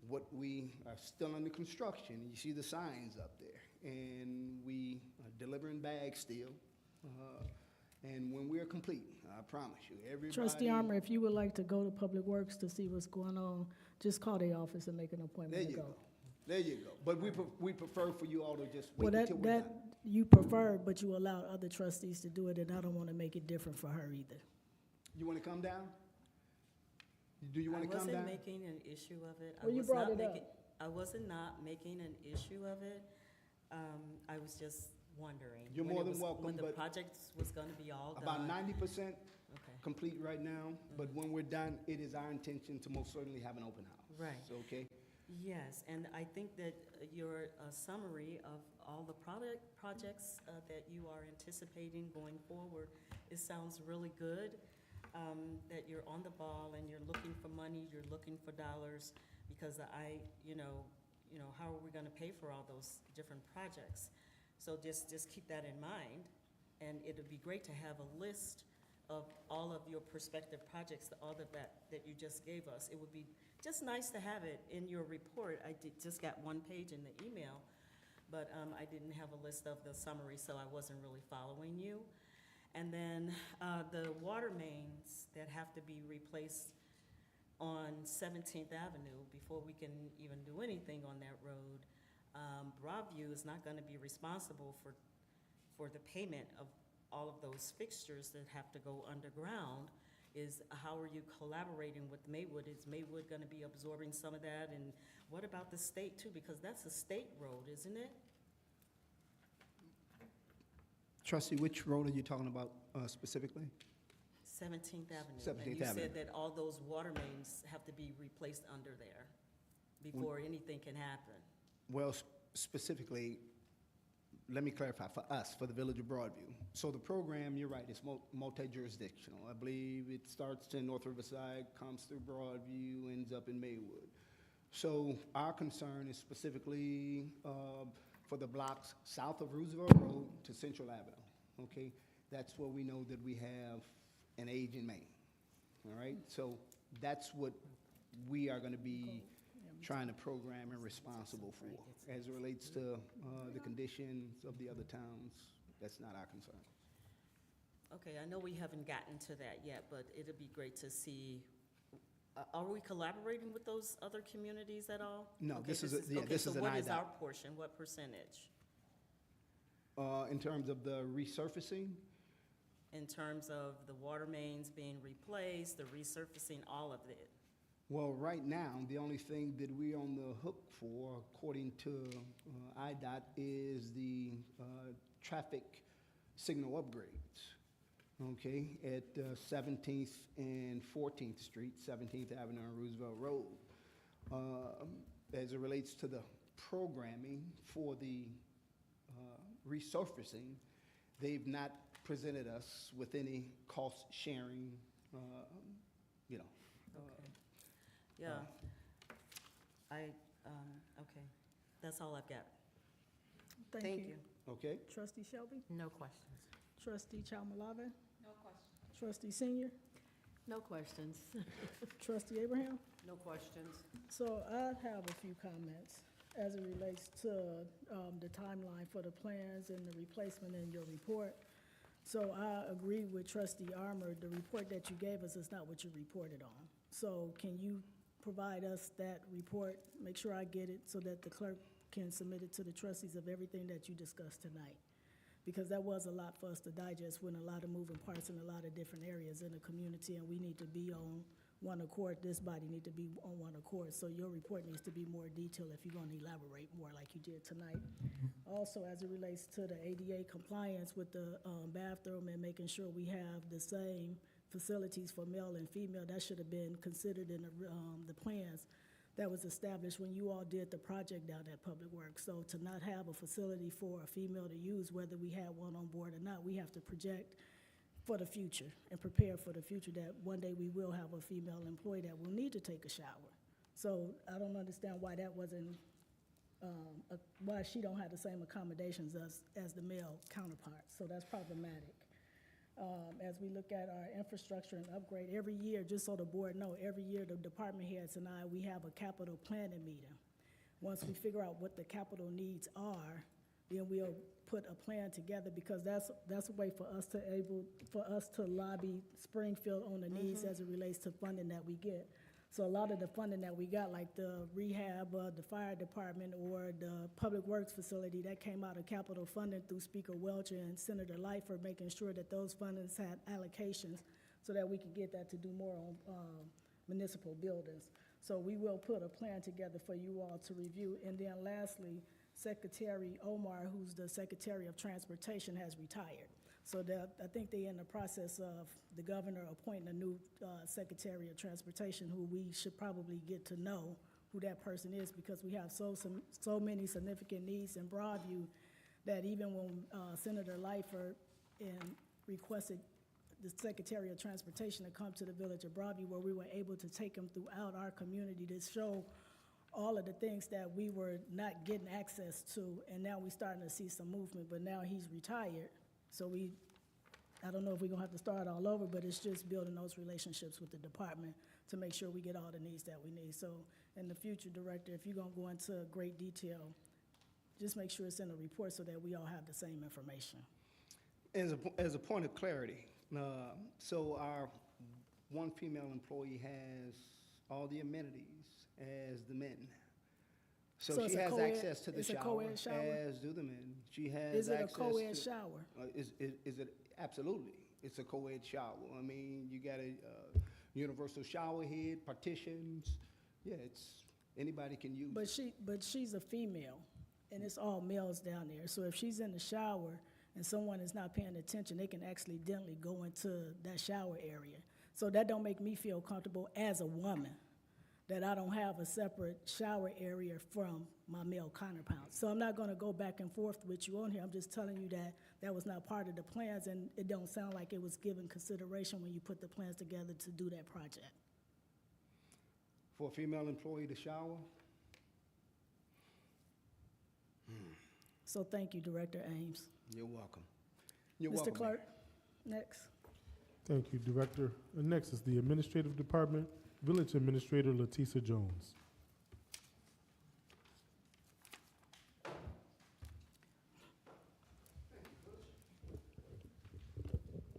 What we are still under construction, and you see the signs up there, and we are delivering bags still. And when we're complete, I promise you, everybody. Trustee Armour, if you would like to go to Public Works to see what's going on, just call the office and make an appointment to go. There you go. But we prefer for you all to just Well, wait until we're done. you prefer, but you allow other trustees to do it, and I don't want to make it different for her either. You want to come down? Do you want to come I down? wasn't making an issue of it. I Well, you was brought not it up. making- I wasn't not making an issue of it. I was just wondering. You're when more it than was- welcome, When the but project was gonna be all done. About 90% Okay, complete right now, but when we're done, it is our intention to most certainly have an open house. Right. So, okay? yes, and I think that your summary of all the projects that you are anticipating going forward, it sounds really good, that you're on the ball and you're looking for money, you're looking for dollars, because how are we gonna pay for all those different projects? So just keep that in mind, and it'd be great to have a list of all of your prospective projects, all of that you just gave us. It would be just nice to have it in your report. I just got one page in the email, but I didn't have a list of the summary, so I wasn't really following you. And then the water mains that have to be replaced on 17th Avenue before we can even do anything on that road. Broadview is not going to be responsible for the payment of all of those fixtures that have to go underground. How are you collaborating with Maywood? Is Maywood going to be absorbing some of that? And what about the state too? Because that's a state road, isn't it? Trustee, which road are you talking about specifically? 17th Avenue. 17th And you Avenue. said that all those water mains have to be replaced under there before anything can happen. Well, specifically, let me clarify, for us, for the Village of Broadview. So the program, you're right, it's multi-jurisdictional. I believe it starts in North Riverside, comes through Broadview, ends up in Maywood. So our concern is specifically for the blocks south of Roosevelt Road to Central Avenue, okay? That's where we know that we have an aging main, all right? So that's what we are gonna be trying to program and responsible for. As it relates to the conditions of the other towns, that's not our concern. Okay, I know we haven't gotten to that yet, but it'd be great to see, are we collaborating with those other communities at all? No, Okay, this is okay, this is so an what is our IDOT. portion, what percentage? In terms of the resurfacing, In terms of the water mains being replaced, the resurfacing, all of it? well, right now, the only thing that we're on the hook for, according to IDOT, is the traffic signal upgrades, okay, at 17th and 14th Street, 17th Avenue and Roosevelt Road. As it relates to the programming for the resurfacing, they've not presented us with any cost sharing, Okay. Yeah. Okay, that's all I've got. Thank you. okay? Trustee Shelby? No questions. Trustee Chalmalave? No question. Trustee Senior? No questions. Trustee Abraham? No questions. So I have a few comments as it relates to the timeline for the plans and the replacement in your report. So I agree with Trustee Armour, the report that you gave us is not what you reported on. So can you provide us that report, make sure I get it, so that the clerk can submit it to the trustees of everything that you discussed tonight? Because that was a lot for us to digest, with a lot of moving parts in a lot of different areas in the community, and we need to be on one accord, this body need to be on one accord. So your report needs to be more detailed if you're gonna elaborate more like you did tonight. Also, as it relates to the ADA compliance with the bathroom and making sure we have the same facilities for male and female, that should have been considered in the plans that was established when you all did the project down at Public Works. So to not have a facility for a female to use, whether we had one on board or not, we have to project for the future and prepare for the future that one day we will have a female employee that will need to take a shower. So I don't understand why that wasn't, why she don't have the same accommodations as the male counterparts. So that's problematic. As we look at our infrastructure and upgrade, every year, just so the board know, every year the department heads and we have a capital planning meeting. Once we figure out what the capital needs are, then we'll put a plan together, because that's a way for us to lobby Springfield on the needs as it relates to funding that we get. So a lot of the funding that we got, like the rehab, the fire department, or the public works facility, that came out of capital funding through Speaker Welcher and Senator Lightford, making sure that those fundings had allocations so that we could get that to do more municipal buildings. So we will put a plan together for you all to review. And then lastly, Secretary Omar, who's the Secretary of Transportation, has retired. So I think they're in the process of the governor appointing a new Secretary of Transportation, who we should probably get to know who that person is, because we have so many significant needs in Broadview that even when Senator Lightfoot requested the Secretary of Transportation to come to the Village of Broadview, where we were able to take him throughout our community to show all of the things that we were not getting access to, and now we're starting to see some movement, but now he's retired. So I don't know if we're gonna have to start all over, but it's just building those relationships with the department to make sure we get all the needs that we need. So in the future, Director, if you're gonna go into great detail, just make sure it's in a report so that we all have the same information. As a point of clarity, so our one female employee has all the amenities as the men. So it's she a has co-ed- access to the it's a shower, co-ed shower? as do the men. She has Is it a access co-ed to- shower? Is it, absolutely, it's a co-ed shower. I mean, you got a universal shower head, partitions, yeah, anybody can use it. But she's a female, and it's all males down there. So if she's in the shower and someone is not paying attention, they can accidentally go into that shower area. So that don't make me feel comfortable as a woman, that I don't have a separate shower area from my male counterpart. So I'm not gonna go back and forth with you on here. I'm just telling you that that was not part of the plans, and it don't sound like it was given consideration when you put the plans together to do that project. For a female employee to shower? So thank you, Director Ames. You're welcome. You're welcome, Mr. Mayor. Clerk, next. Thank you, Director. Next is the Administrative Department, Village Administrator Letisa Jones.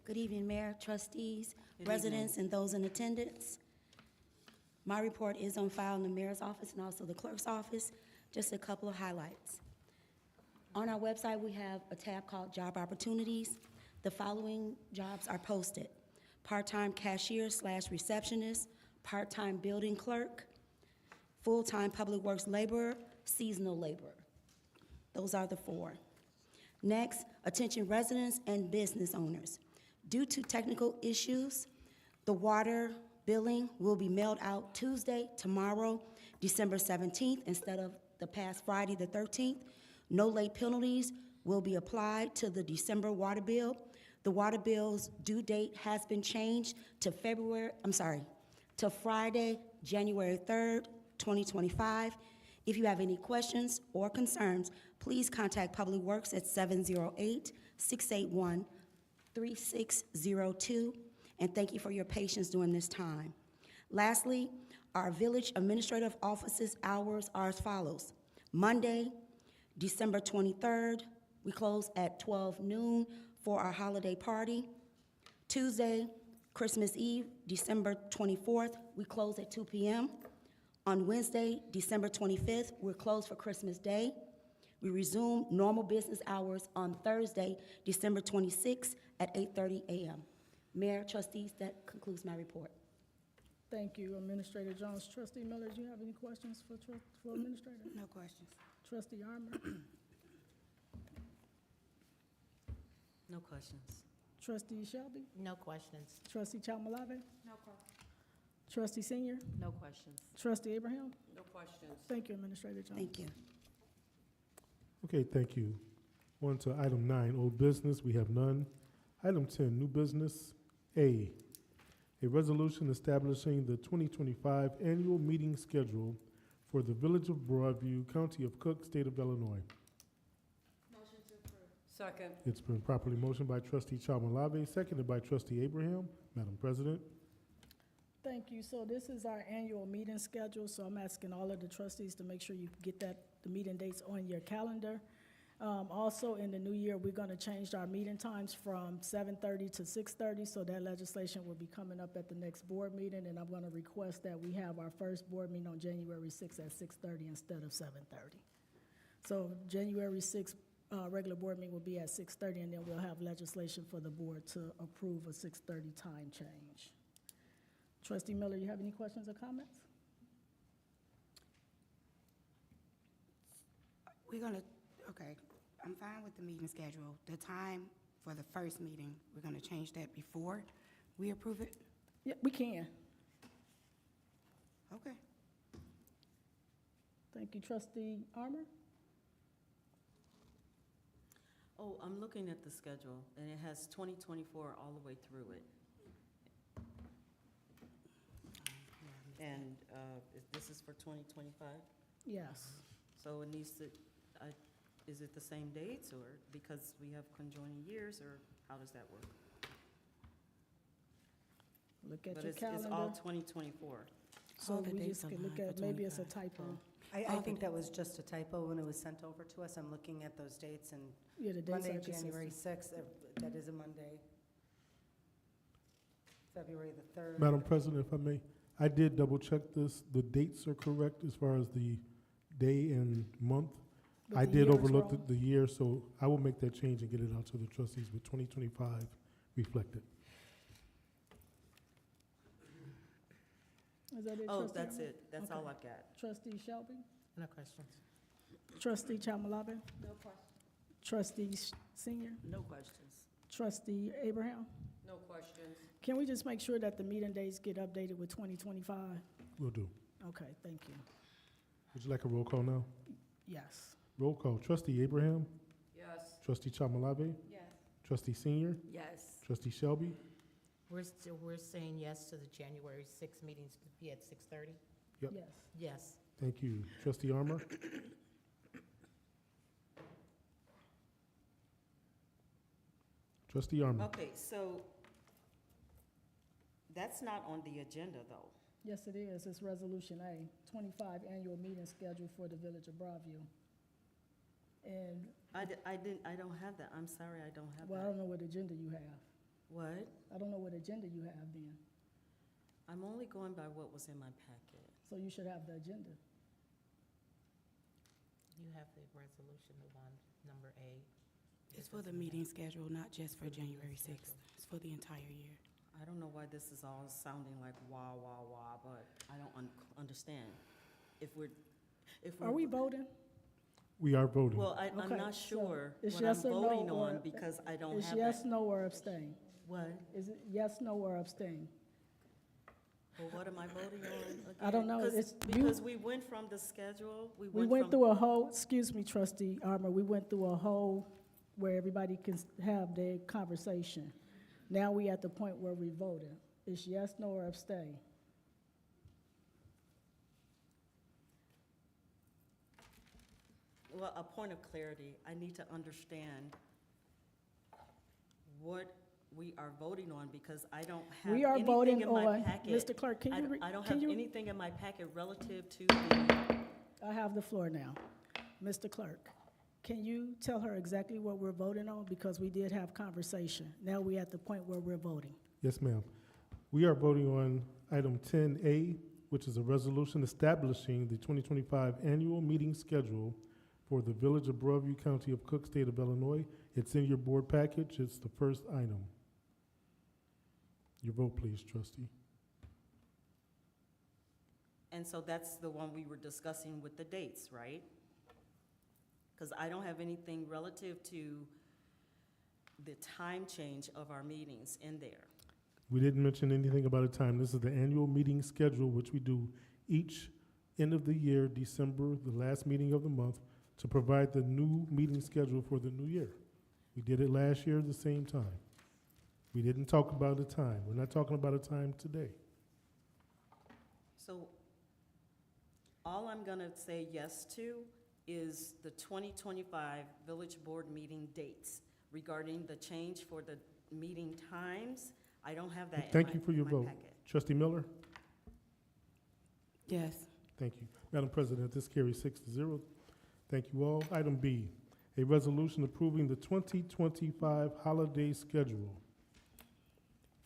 Good evening, Mayor, trustees, Good residents, and those in attendance. My report is on file in the mayor's office and also the clerk's office. Just a couple of highlights. On our website, we have a tab called Job Opportunities. The following jobs are posted: part-time cashier/receptionist, part-time building clerk, full-time public works laborer, seasonal laborer. Those are the four. Next, attention residents and business owners. Due to technical issues, the water billing will be mailed out Tuesday, tomorrow, December 17th, instead of the past Friday, the 13th. No late penalties will be applied to the December water bill. The water bill's due date has been changed to Friday, January 3rd, 2025. If you have any questions or concerns, please contact Public Works at 708-681-3602, and thank you for your patience during this time. Lastly, our village administrative offices hours are as follows. Monday, December 23rd, we close at 12 noon for our holiday party. Tuesday, Christmas Eve, December 24th, we close at 2 p.m. On Wednesday, December 25th, we're closed for Christmas Day. We resume normal business hours on Thursday, December 26th at 8:30 a.m. Mayor, trustees, that concludes my report. Thank you, Administrator Jones. Trustee Miller, do you have any questions for Administrator? No questions. Trustee Armour? No questions. Trustee Shelby? No questions. Trustee Chalmalave? No question. Trustee Senior? No questions. Trustee Abraham? No questions. Thank you, Administrator Jones. Thank you. Okay, thank you. On to item 9, old business, we have none. Item 10, new business. A resolution establishing the 2025 annual meeting schedule for the Village of Broadview, County of Cook, State of Illinois. Motion to approve. Second. It's been properly motioned by Trustee Chalmalave, seconded by Trustee Abraham. Madam President. Thank you. So this is our annual meeting schedule, so I'm asking all of the trustees to make sure you get the meeting dates on your calendar. Also, in the new year, we're gonna change our meeting times from 7:30 to 6:30, so that legislation will be coming up at the next board meeting, and I'm gonna request that we have our first board meeting on January 6th at 6:30 instead of 7:30. So January 6th, regular board meeting will be at 6:30, and then we'll have legislation for the board to approve a 6:30 time change. Trustee Miller, you have any questions or comments? We're gonna, okay, I'm fine with the meeting schedule. The time for the first meeting, we're gonna change that before we approve it? Yeah, we can. Okay. Thank you. Trustee Armour? Oh, I'm looking at the schedule, and it has 2024 all the way through it. And this is for 2025? Yes. So it needs to, is it the same dates, or because we have conjoining years, or how does that work? Look at But your it's all calendar. 2024. So All the we dates just could align look for at, maybe it's a 25. typo. I think that was just a typo when it was sent over to us. I'm looking at those dates, and Yeah, the dates Monday, are January consistent. 6th, that is a Monday. February the 3rd. Madam President, if I may, I did double-check this. The dates are correct as far as the day and month. But I the did year is overlook wrong. the year, so I will make that change and get it out to the trustees with 2025 reflected. Is that it, Oh, Trustee that's Armour? it. That's all I've got. Trustee Shelby? No questions. Trustee Chamalabi? No questions. Trustee Senior? No questions. Trustee Abraham? No questions. Can we just make sure that the meeting dates get updated with 2025? Will do. Okay, thank you. Would you like a roll call now? Yes. Roll call. Trustee Abraham? Yes. Trustee Chamalave? Yes. Trustee Senior? Yes. Trustee Shelby? We're saying yes to the January 6th meetings to be at 6:30? Yep. Yes. Yes. Thank you. Trustee Armour? Trustee Armour? Okay, so that's not on the agenda, though. Yes, it is. It's Resolution A, 25 annual meeting schedule for the Village of Broadview. And, I don't have that. I'm sorry, I don't have well, I that. don't know what agenda you have. What? I don't know what agenda you have then. I'm only going by what was in my packet. So you should have the agenda. You have the resolution, the one, number A. It's for the meeting schedule, not just for January 6th. It's for the entire year. I don't know why this is all sounding like wah, wah, wah, but I don't understand. If we're. Are we voting? We are voting. Well, I'm Okay, not so sure it's what I'm yes or no, voting or on because I don't It's have yes, that. no, or abstain? What? Is it yes, no, or abstain? Well, what am I voting on again? I don't know. 'Cause- It's- Because we went from the schedule, We from. went through a whole, excuse me, Trustee Armour, we went through a whole where everybody can have their conversation. Now we at the point where we voting. It's yes, no, or abstain. Well, a point of clarity, I need to understand what we are voting on because I don't have We are anything voting in my on, packet. Mr. Clerk, can you, I don't can have you, anything in my packet relative to the, I have the floor now. Mr. Clerk, can you tell her exactly what we're voting on? Because we did have conversation. Now we at the point where we're voting. Yes, ma'am. We are voting on item 10A, which is a resolution establishing the 2025 annual meeting schedule for the Village of Broadview, County of Cook, State of Illinois. It's in your board package. It's the first item. Your vote, please, trustee. and so that's the one we were discussing with the dates, right? Because I don't have anything relative to the time change of our meetings in there. We didn't mention anything about a time. This is the annual meeting schedule, which we do each end of the year, December, the last meeting of the month, to provide the new meeting schedule for the new year. We did it last year at the same time. We didn't talk about a time. We're not talking about a time today. So all I'm going to say yes to is the 2025 Village Board meeting dates regarding the change for the meeting times. I don't have that Thank you for in your my vote. packet. Trustee Miller? Yes. Thank you. Madam President, this carries 6-0. Thank you all. Item B, a resolution approving the 2025 holiday schedule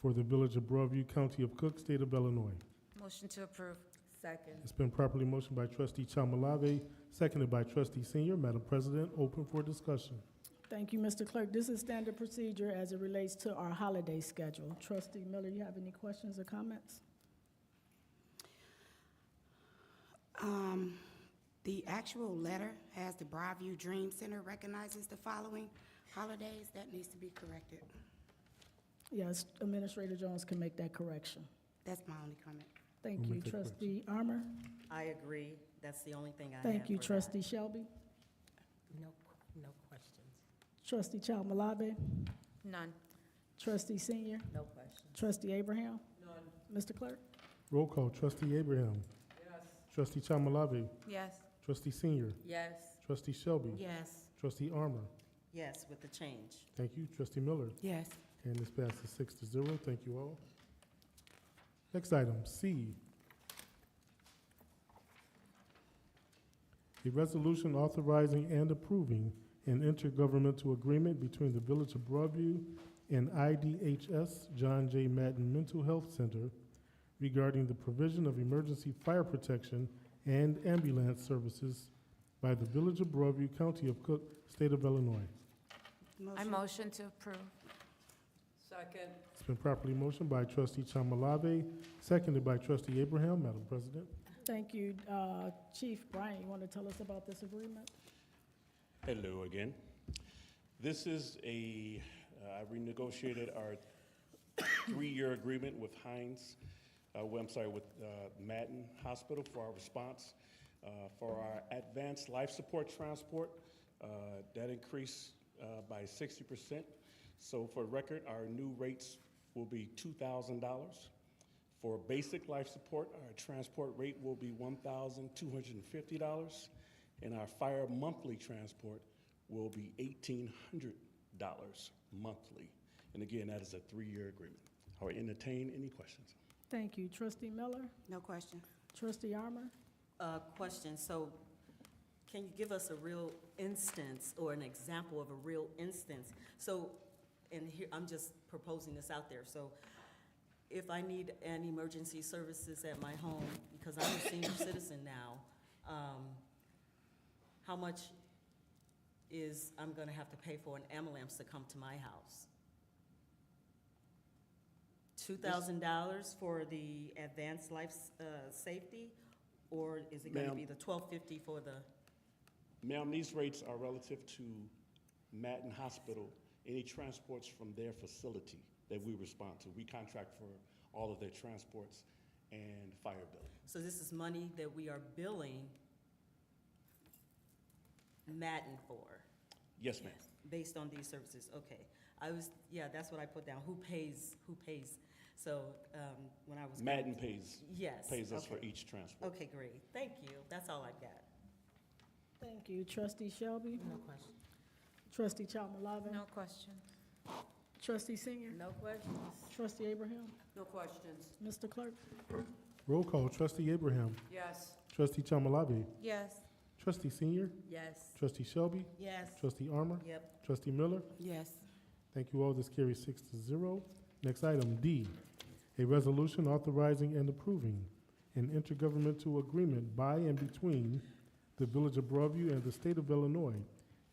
for the Village of Broadview, County of Cook, State of Illinois. Motion to approve. Second. It's been properly motioned by Trustee Chamalave, seconded by Trustee Senior. Madam President, open for discussion. Thank you, Mr. Clerk. This is standard procedure as it relates to our holiday schedule. Trustee Miller, you have any questions or comments? The actual letter has the Broadview Dream Center recognizes the following holidays. That needs to be corrected. Yes, Administrator Jones can make that correction. That's my only comment. Thank We'll you, make that Trustee Armour. I agree. That's the only thing I have Thank you, for that. Trustee Shelby. No questions. Trustee Chalmalabi. None. Trustee Senior. No questions. Trustee Abraham. None. Mr. Clerk. Roll call, Trustee Abraham. Yes. Trustee Chamalabi. Yes. Trustee Senior. Yes. Trustee Shelby. Yes. Trustee Armour. Yes, with the change. Thank you. Trustee Miller. Yes. And this passes 6-0. Thank you all. Next item, C. A resolution authorizing and approving an intergovernmental agreement between the Village of Broadview and IDHS John J. Madden Mental Health Center regarding the provision of emergency fire protection and ambulance services by the Village of Broadview, County of Cook, State of Illinois. I motion to approve. Second. It's been properly motioned by Trustee Chamalave, seconded by Trustee Abraham. Madam President. Thank you. Chief Brian, you want to tell us about this agreement? Hello again. This is I renegotiated our 3-year agreement with with Madden Hospital for our response. For our advanced life support transport, that increased by 60%. So for record, our new rates will be $2,000. For basic life support, our transport rate will be $1,250, and our fire monthly transport will be $1,800 monthly. And again, that is a 3-year agreement. I will entertain any questions. Thank you. Trustee Miller. No question. Trustee Armour. Question, so can you give us a real instance or an example of a real instance? So, and here, I'm just proposing this out there. So if I need an emergency services at my home, because I'm a senior citizen now, how much I'm gonna have to pay for an ambulance to come to my house? $2,000 for the advanced life safety? Or is it gonna be the $1,250 for the? Ma'am, these rates are relative to Madden Hospital, any transports from their facility that we respond to. We contract for all of their transports and fire billing. So this is money that we are billing Madden for? Yes, ma'am. Based on these services, okay. That's what I put down, who pays? So, when I was. Madden pays us okay. for each transport. Okay, great, thank you, that's all I've got. Thank you. Trustee Shelby. No question. Trustee Chalmalabi. No questions. Trustee Senior. No questions. Trustee Abraham. No questions. Mr. Clerk. Roll call, Trustee Abraham. Yes. Trustee Chamalave. Yes. Trustee Senior. Yes. Trustee Shelby. Yes. Trustee Armour. Yep. Trustee Miller. Yes. Thank you all. This carries 6-0. Next item, D. A resolution authorizing and approving an intergovernmental agreement by and between the Village of Broadview and the State of Illinois,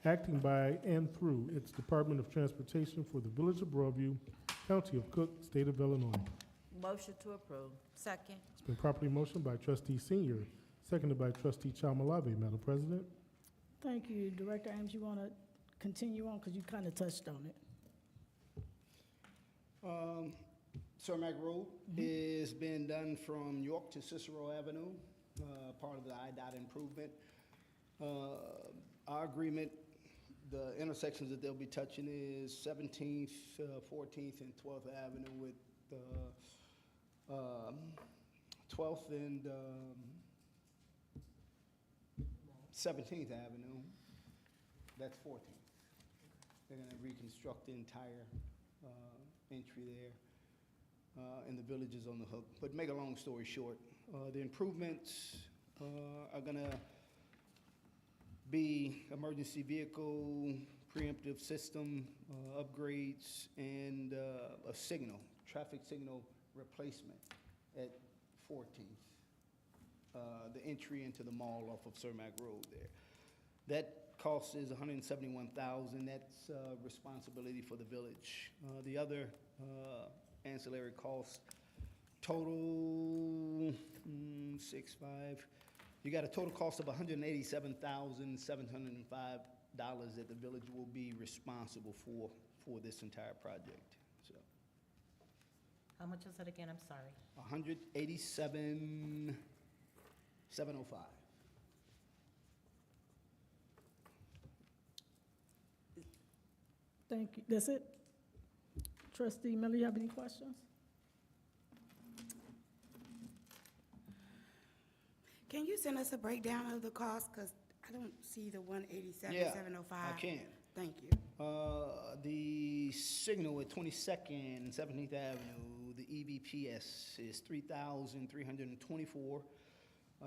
acting by and through its Department of Transportation for the Village of Broadview, County of Cook, State of Illinois. Motion to approve. Second. It's been properly motioned by Trustee Senior, seconded by Trustee Chamalave. Madam President. Thank you. Director Ames, you want to continue on, because you kind of touched on it. Cermak Road is being done from York to Cicero Avenue, part of the IDOT improvement. Our agreement, the intersections that they'll be touching is 17th, 14th, and 12th Avenue with 12th and 17th Avenue. That's 14th. They're gonna reconstruct the entire entry there. And the village is on the hook. But make a long story short, the improvements are gonna be emergency vehicle, preemptive system upgrades, and a traffic signal replacement at 14th. The entry into the mall off of Cermak Road there. That cost is $171,000. That's responsibility for the village. The other ancillary costs total 6.5. You got a total cost of $187,705 that the village will be responsible for this entire project, so. How much is it again? I'm sorry. $187,705. Thank you. That's it? Trustee Miller, you have any questions? Can you send us a breakdown of the cost? Because I don't see the 187,705. I can. Thank you. The signal at 22nd and 17th Avenue, the EVPS is $3,324,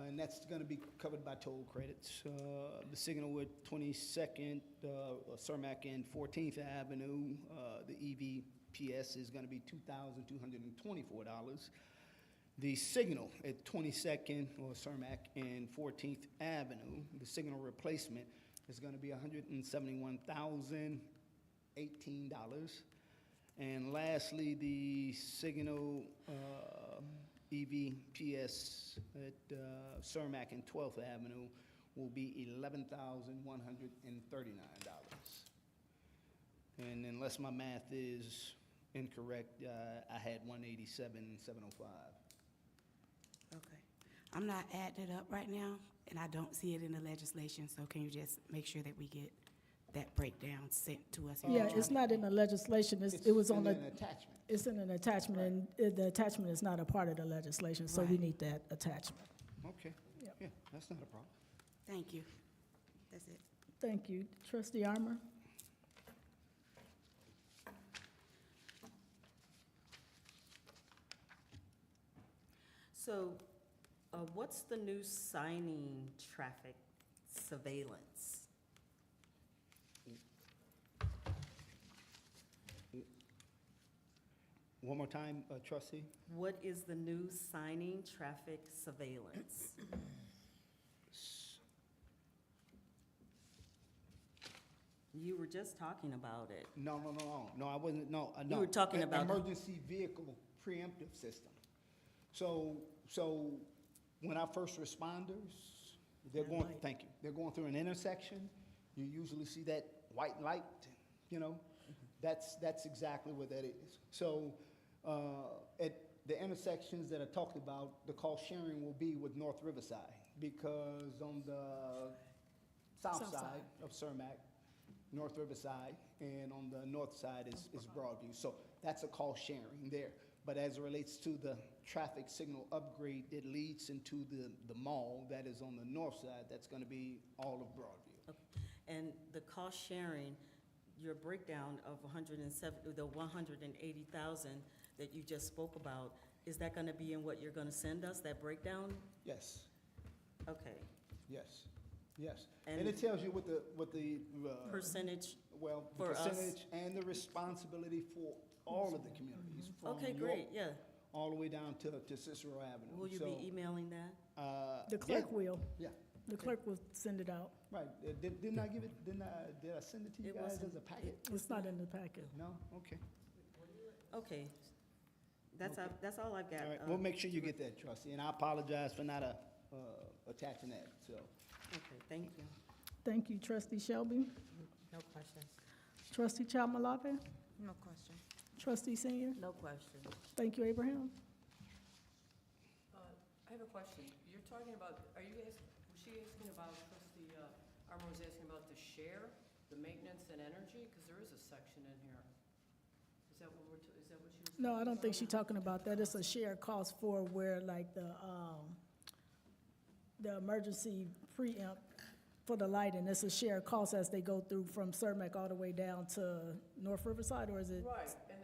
and that's going to be covered by toll credits. The signal at 22nd, Cermak and 14th Avenue, the EVPS is going to be $2,224. The signal at 22nd or Cermak and 14th Avenue, the signal replacement is going to be $171,018. And lastly, the signal EVPS at Cermak and 12th Avenue will be $11,139. And unless my math is incorrect, I had 187,705. Okay. I'm not adding it up right now, and I don't see it in the legislation, so can you just make sure that we get that breakdown sent to us? Yeah, it's not in the legislation. It was on It's the, in an attachment. it's in an attachment, and the attachment is not a part of the legislation, so we Right. need that attachment. Okay, Yep. yeah, that's not a problem. Thank you. That's it. Thank you. Trustee Armour? So, what's the new signing traffic surveillance? One more time, trustee? What is the new signing traffic surveillance? You were just talking about it. No, I wasn't, no. You were talking about the- Emergency vehicle preemptive system. So when our first responders, they're Red going, light. thank you, they're going through an intersection, you usually see that white light, you know? That's exactly what that is. So, at the intersections that are talked about, the cost sharing will be with North Riverside, because on the south South side side. of Cermak, North Riverside, and on the north side is Broadview. So that's a cost sharing there. But as it relates to the traffic signal upgrade that leads into the mall that is on the north side, that's gonna be all of Broadview. And the cost sharing, your breakdown of 107, the 180,000 that you just spoke about, is that gonna be in what you're gonna send us, that breakdown? Yes, Okay. yes, yes. And- And it tells you what the, Percentage? well, the for us? percentage and the responsibility for all of the communities. from Okay, York great, yeah. All the way down to Cicero Avenue. Will you So, be emailing that? The clerk yeah, will. Yeah, The clerk will send it out. right. Didn't I give it, did I send it to you It guys wasn't- as a packet? It's not in the packet. No? Okay. Okay. That's Okay. that's all I've got. All right, we'll make sure you get that, trustee, and I apologize for not attaching that, so. Okay, thank you. Thank you. Trustee Shelby? No questions. Trustee Chalmalabi? No question. Trustee Senior? No question. Thank you, Abraham. I have a question. You're talking about, was she asking about, Trustee Armour was asking about the share, the maintenance and energy? Because there is a section in here. Is that what is that what she was? No, I don't think she's talking about that. It's a shared cost for where like the emergency preempt for the lighting. It's a shared cost as they go through from Cermak all the way down to North Riverside, or is it? Right, and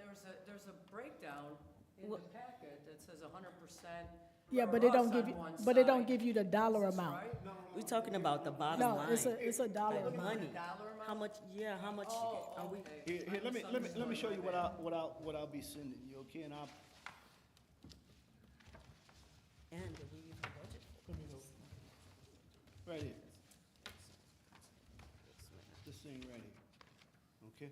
there's a breakdown in the packet that says 100%. Yeah, but for it don't us give on you, one but it don't side. give you the dollar Is this amount. right? We're talking about the bottom No, line. it's a dollar The amount. money. Dollar amount? How much, yeah, how much Oh, are we? okay. Here, let me show you what I'll be sending you, okay? And And do we even budget for this? right here. This thing right here, okay?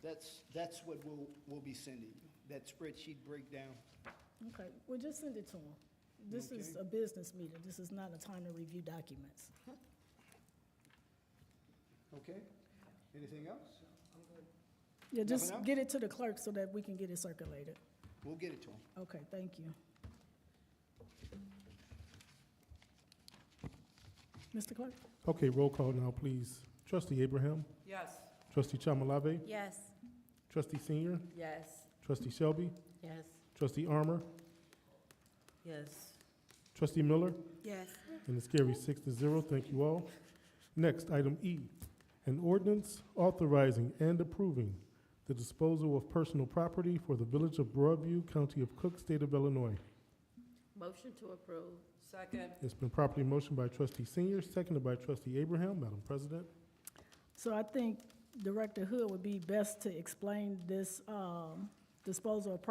That's what we'll be sending you, that spreadsheet breakdown. Okay, well, just send it to him. This is a business meeting. This is not a time to review documents. Okay? Anything else? Yeah, Nothing just else? get it to the clerk so that we can get it circulated. We'll get it to him. Okay, thank you. Mr. Clerk? Okay, roll call now, please. Trustee Abraham, Yes. trustee Chamalave, Yes. trustee Senior, Yes. trustee Shelby, Yes. trustee Armour, Yes. trustee Miller, Yes. and it's carried 6-0. Thank you all. Next, item E, an ordinance authorizing and approving the disposal of personal property for the Village of Broadview, County of Cook, State of Illinois. Motion to approve. Second. It's been properly motioned by trustee Senior, seconded by trustee Abraham. Madam President. So I think Director Hood would be best to explain this disposal of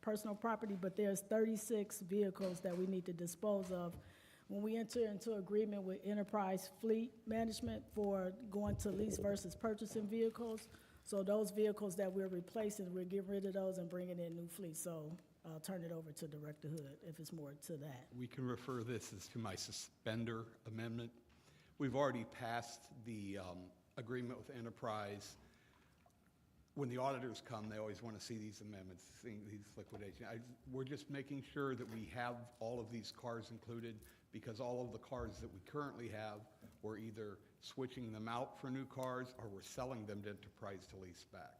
personal property, but there's 36 vehicles that we need to dispose of. When we enter into agreement with Enterprise Fleet Management for going to lease versus purchasing vehicles, so those vehicles that we're replacing, we're getting rid of those and bringing in new fleets. So I'll turn it over to Director Hood if it's more to that. We can refer this as to my suspender amendment. We've already passed the agreement with Enterprise. When the auditors come, they always want to see these amendments, seeing these liquidation. We're just making sure that we have all of these cars included, because all of the cars that we currently have, we're either switching them out for new cars or we're selling them to Enterprise to lease back.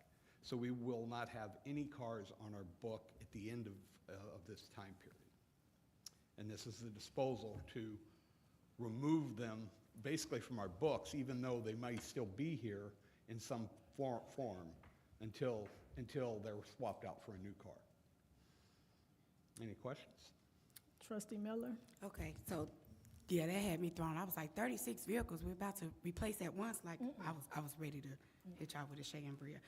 So we will not have any cars on our book at the end of this time period. And this is the disposal to remove them basically from our books, even though they might still be here in some form until they're swapped out for a new car. Any questions? Trustee Miller? Okay, so, yeah, that had me thrown. I was like, 36 vehicles we're about to replace at once, like, I was ready to hit y'all with a Shambria.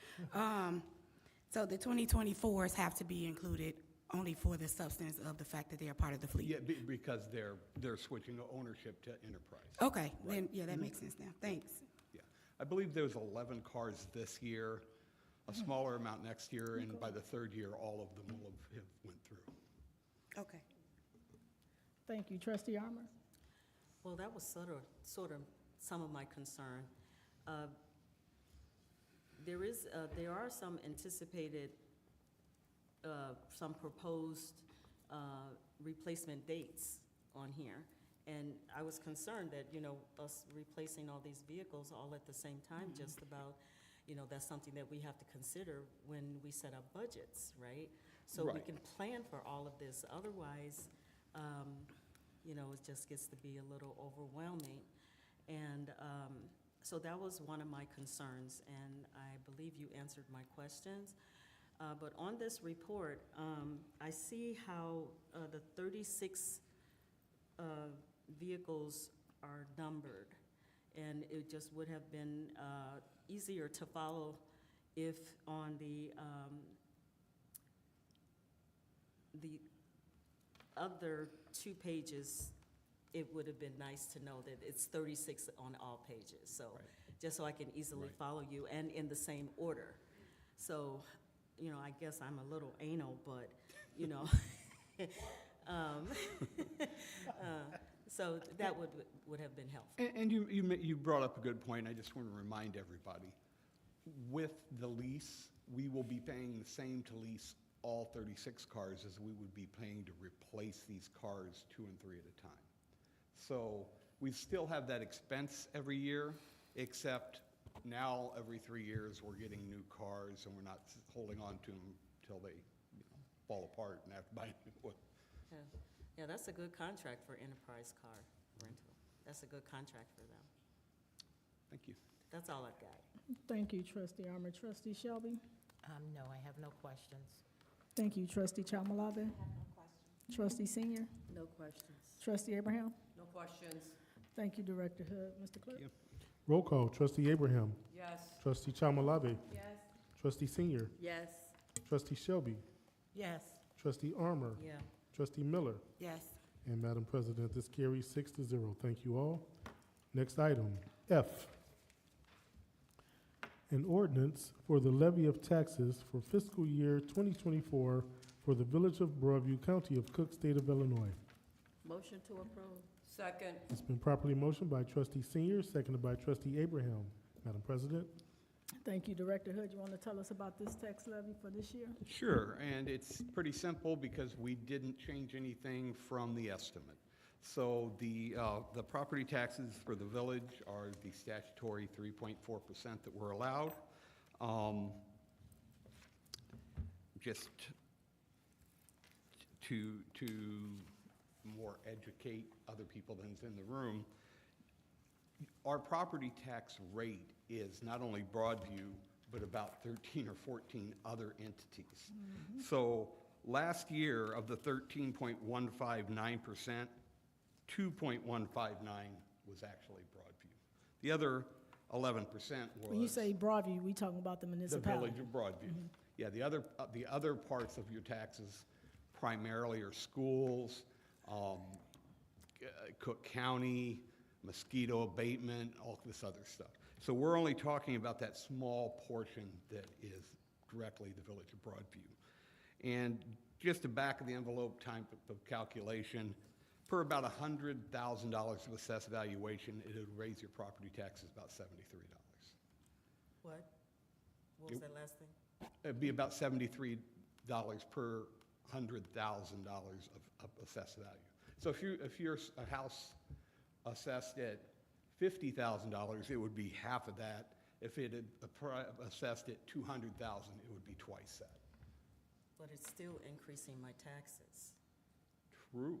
So the 2024s have to be included only for the substance of the fact that they are part of the fleet? Yeah, because they're switching ownership to Enterprise. Okay, then, yeah, that makes sense now. Thanks. Yeah, I believe there's 11 cars this year, a smaller amount next year, and by the third year, all of them will have went through. Okay. Thank you. Trustee Armour? Well, that was sort of some of my concern. There are some anticipated, some proposed replacement dates on here. And I was concerned that, us replacing all these vehicles all at the same time, just about, that's something that we have to consider when we set up budgets, right? So we Right. can plan for all of this. Otherwise, it just gets to be a little overwhelming. And so that was one of my concerns, and I believe you answered my questions. But on this report, I see how the 36 vehicles are numbered, and it just would have been easier to follow if on the other 2 pages, it would have been nice to know that it's 36 on all pages, so, just so I can easily follow you, and in the same order. So, I guess I'm a little anal, but, so that would have been helpful. And you brought up a good point. I just want to remind everybody, with the lease, we will be paying the same to lease all 36 cars as we would be paying to replace these cars 2 and 3 at a time. So we still have that expense every year, except now every 3 years we're getting new cars and we're not holding on to them till they fall apart and have to buy a new one. Yeah, that's a good contract for Enterprise Car Rental. That's a good contract for them. Thank you. That's all I've got. Thank you, Trustee Armour. Trustee Shelby? No, I have no questions. Thank you, Trustee Chamalave. Trustee Senior? No questions. Trustee Abraham? No questions. Thank you, Director Hood. Mr. Clerk? you. Roll call. Trustee Abraham, Yes. trustee Chamalave, Yes. trustee Senior, Yes. trustee Shelby, Yes. trustee Armour, Yeah. trustee Miller, Yes. and Madam President, this carries 6-0. Thank you all. Next item, F. An ordinance for the levy of taxes for fiscal year 2024 for the Village of Broadview, County of Cook, State of Illinois. Motion to approve. Second. It's been properly motioned by trustee Senior, seconded by trustee Abraham. Madam President? Thank you, Director Hood. You want to tell us about this tax levy for this year? Sure, and it's pretty simple because we didn't change anything from the estimate. So the property taxes for the village are the statutory 3.4% that we're allowed. Just to more educate other people than's in the room, our property tax rate is not only Broadview, but about 13 or 14 other entities. So last year, of the 13.159%, 2.159 was actually Broadview. The other 11% was... When you say Broadview, we talking about the the municipality? Village of Broadview. Yeah, the other parts of your taxes primarily are schools, Cook County, mosquito abatement, all this other stuff. So we're only talking about that small portion that is directly the Village of Broadview. And just a back of the envelope type of calculation, per about $100,000 of assessed valuation, it would raise your property taxes about $73. What? What was that last thing? It'd be about $73 per $100,000 of assessed value. So if you're a house assessed at $50,000, it would be half of that. If it had assessed at $200,000, it would be twice that. But it's still increasing my taxes. True,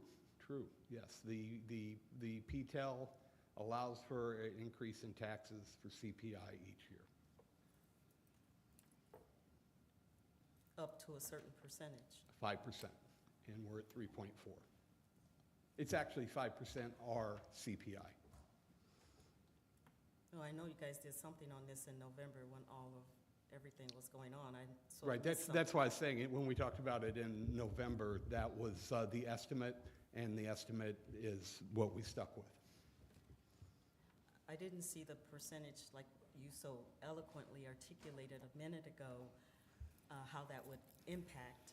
yes. The PTEL allows for an increase in taxes for CPI each year. Up to a certain percentage. 5%, and we're at 3.4. It's actually 5% our CPI. No, I know you guys did something on this in November when everything was going on. Right, that's why I was saying it, when we talked about it in November, that was the estimate, and the estimate is what we stuck with. I didn't see the percentage like you so eloquently articulated a minute ago, how that would impact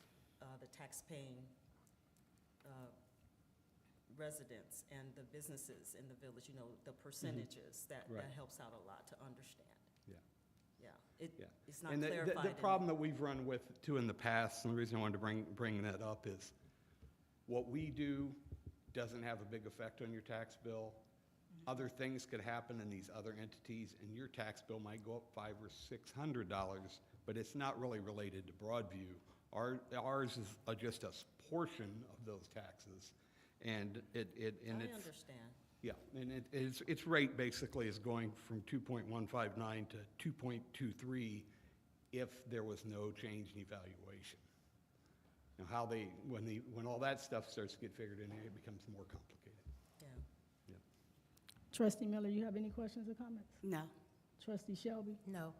the tax-paying residents and the businesses in the village, the percentages, that helps out a lot to understand. It's not And clarified. the problem that we've run with too in the past, and the reason I wanted to bring that up is what we do doesn't have a big effect on your tax bill. Other things could happen in these other entities, and your tax bill might go up $500 or $600, but it's not really related to Broadview. Ours is just a portion of those taxes, and I understand. Yeah, and its rate basically is going from 2.159 to 2.23 if there was no change in evaluation. Now, when all that stuff starts to get figured in, it becomes more complicated. Yeah. Trustee Miller, you have any questions or comments? No. Trustee Shelby? No.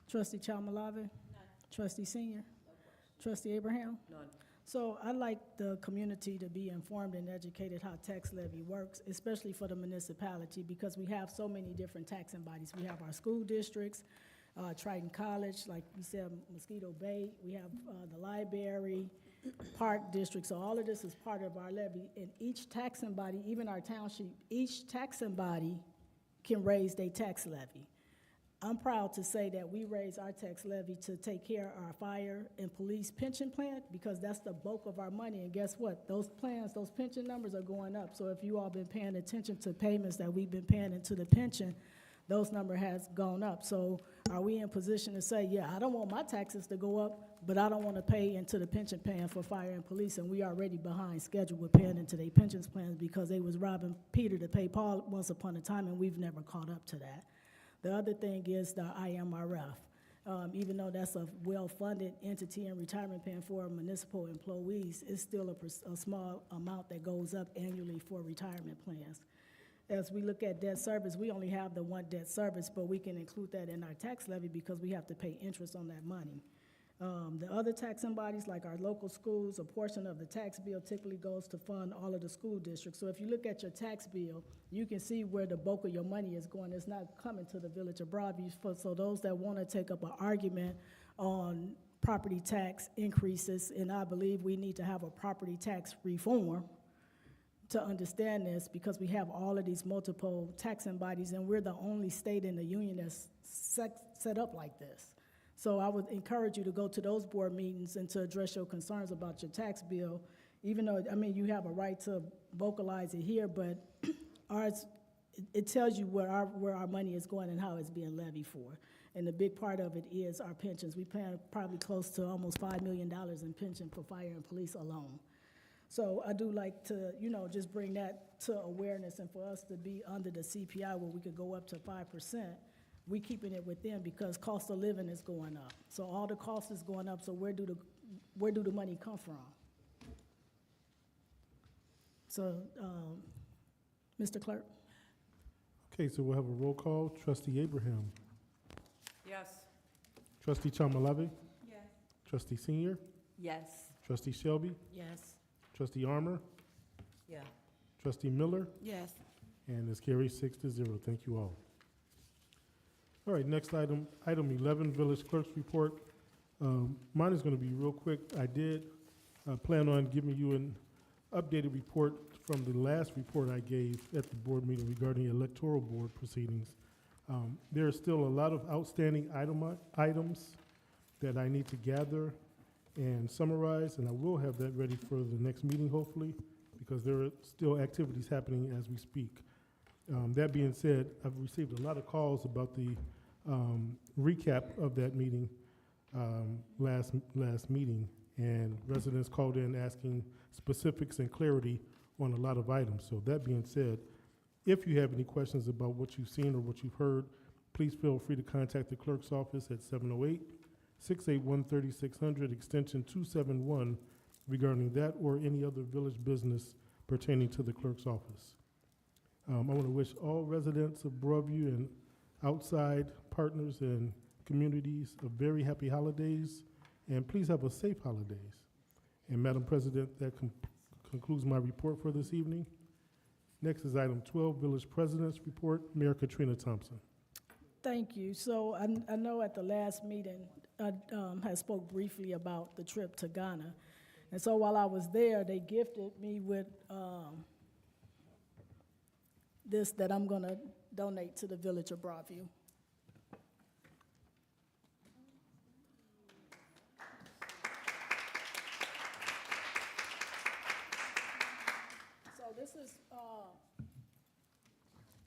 Trustee Chalmalave? Trustee Senior? Trustee Abraham? None. So I'd like the community to be informed and educated how tax levy works, especially for the municipality, because we have so many different taxing bodies. We have our school districts, Triton College, like we said, Mosquito Bay. We have the library, park district. So all of this is part of our levy. And each taxing body, even our township, each taxing body can raise their tax levy. I'm proud to say that we raise our tax levy to take care of our fire and police pension plan, because that's the bulk of our money. And guess what? Those plans, those pension numbers are going up. So if you all been paying attention to payments that we've been paying into the pension, those number has gone up. So are we in position to say, yeah, I don't want my taxes to go up, but I don't want to pay into the pension plan for fire and police, and we already behind schedule with paying into their pensions plans because they was robbing Peter to pay Paul once upon a time, and we've never caught up to that. The other thing is the IMRF. Even though that's a well-funded entity and retirement plan for municipal employees, it's still a small amount that goes up annually for retirement plans. As we look at debt service, we only have the one debt service, but we can include that in our tax levy because we have to pay interest on that money. The other taxing bodies, like our local schools, a portion of the tax bill typically goes to fund all of the school districts. So if you look at your tax bill, you can see where the bulk of your money is going. It's not coming to the Village of Broadview. So those that want to take up an argument on property tax increases, and I believe we need to have a property tax reform to understand this, because we have all of these multiple taxing bodies, and we're the only state in the union that's set up like this. So I would encourage you to go to those board meetings and to address your concerns about your tax bill, even though, I mean, you have a right to vocalize it here, but ours, it tells you where our money is going and how it's being levied for. And the big part of it is our pensions. We pay probably close to almost $5 million in pension for fire and police alone. So I do like to, you know, just bring that to awareness, and for us to be under the CPI where we could go up to 5%, we keeping it within because cost of living is going up. So all the cost is going up, so where do the money come from? So, Mr. Clerk? Okay, so we'll have a roll call. Trustee Abraham. Yes. Trustee Chamalave. Yes. Trustee Senior. Yes. Trustee Shelby. Yes. Trustee Armour. Yeah. Trustee Miller. Yes. And it's carried 6-0. Thank you all. All right, next item, item 11, Village Clerk's Report. Mine is going to be real quick. I did plan on giving you an updated report from the last report I gave at the board meeting regarding electoral board proceedings. There are still a lot of outstanding items that I need to gather and summarize, and I will have that ready for the next meeting, hopefully, because there are still activities happening as we speak. That being said, I've received a lot of calls about the recap of that meeting, last meeting, and residents called in asking specifics and clarity on a lot of items. So that being said, if you have any questions about what you've seen or what you've heard, please feel free to contact the clerk's office at 708-681-3600, extension 271, regarding that or any other village business pertaining to the clerk's office. I want to wish all residents of Broadview and outside partners and communities a very happy holidays, and please have a safe holidays. And Madam President, that concludes my report for this evening. Next is item 12, Village President's Report. Mayor Katrina Thompson. Thank you. So I know at the last meeting, I had spoke briefly about the trip to Ghana. And so while I was there, they gifted me with this that I'm going to donate to the Village of Broadview. So this is,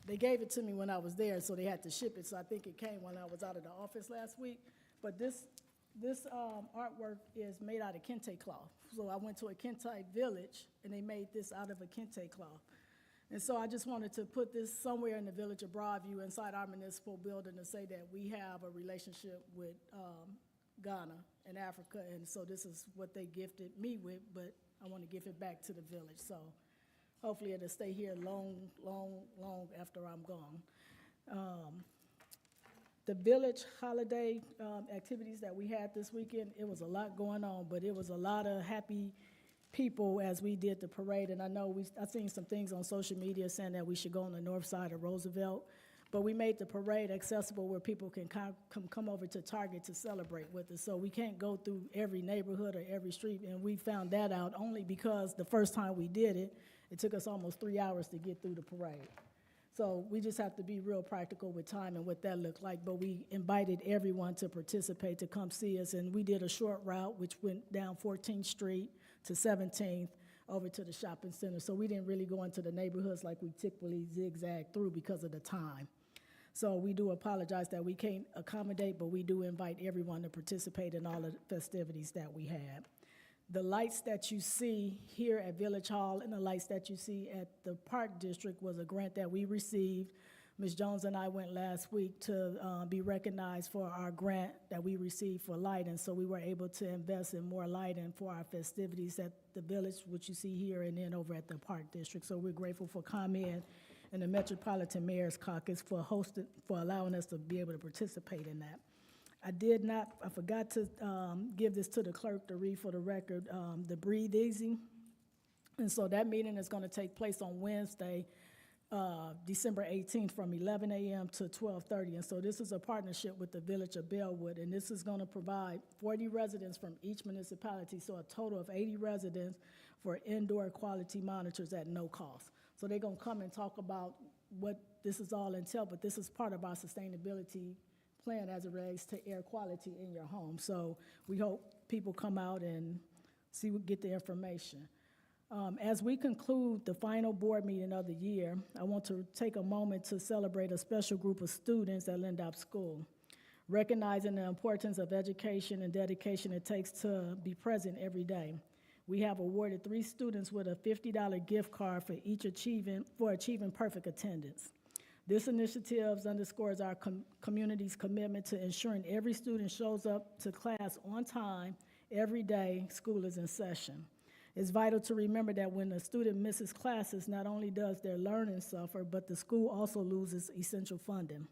they gave it to me when I was there, so they had to ship it, so I think it came when I was out of the office last week. But this artwork is made out of kente cloth. So I went to a kente village, and they made this out of a kente cloth. And so I just wanted to put this somewhere in the Village of Broadview inside our municipal building to say that we have a relationship with Ghana and Africa, and so this is what they gifted me with, but I want to give it back to the village. So hopefully it'll stay here long, long, long after I'm gone. The village holiday activities that we had this weekend, it was a lot going on, but it was a lot of happy people as we did the parade. And I know I've seen some things on social media saying that we should go on the north side of Roosevelt, but we made the parade accessible where people can come over to Target to celebrate with us. So we can't go through every neighborhood or every street, and we found that out only because the first time we did it, it took us almost 3 hours to get through the parade. So we just have to be real practical with time and what that looked like, but we invited everyone to participate, to come see us, and we did a short route which went down 14th Street to 17th over to the shopping center. So we didn't really go into the neighborhoods like we typically zigzag through because of the time. So we do apologize that we can't accommodate, but we do invite everyone to participate in all the festivities that we had. The lights that you see here at Village Hall and the lights that you see at the Park District was a grant that we received. Ms. Jones and I went last week to be recognized for our grant that we received for lighting, so we were able to invest in more lighting for our festivities at the Village, which you see here, and then over at the Park District. So we're grateful for ComEd and the Metropolitan Mayor's Caucus for allowing us to be able to participate in that. I forgot to give this to the clerk to read for the record, the Breathe Easy. And so that meeting is going to take place on Wednesday, December 18th from 11 a.m. to 12:30. And so this is a partnership with the Village of Bellwood, and this is going to provide 40 residents from each municipality, so a total of 80 residents for indoor quality monitors at no cost. So they're gonna come and talk about what this is all entail, but this is part of our sustainability plan as it relates to air quality in your home. So we hope people come out and get the information. As we conclude the final board meeting of the year, I want to take a moment to celebrate a special group of students at Lindop School, recognizing the importance of education and dedication it takes to be present every day. We have awarded 3 students with a $50 gift card for achieving perfect attendance. This initiative underscores our community's commitment to ensuring every student shows up to class on time every day school is in session. It's vital to remember that when a student misses classes, not only does their learning suffer, but the school also loses essential funding.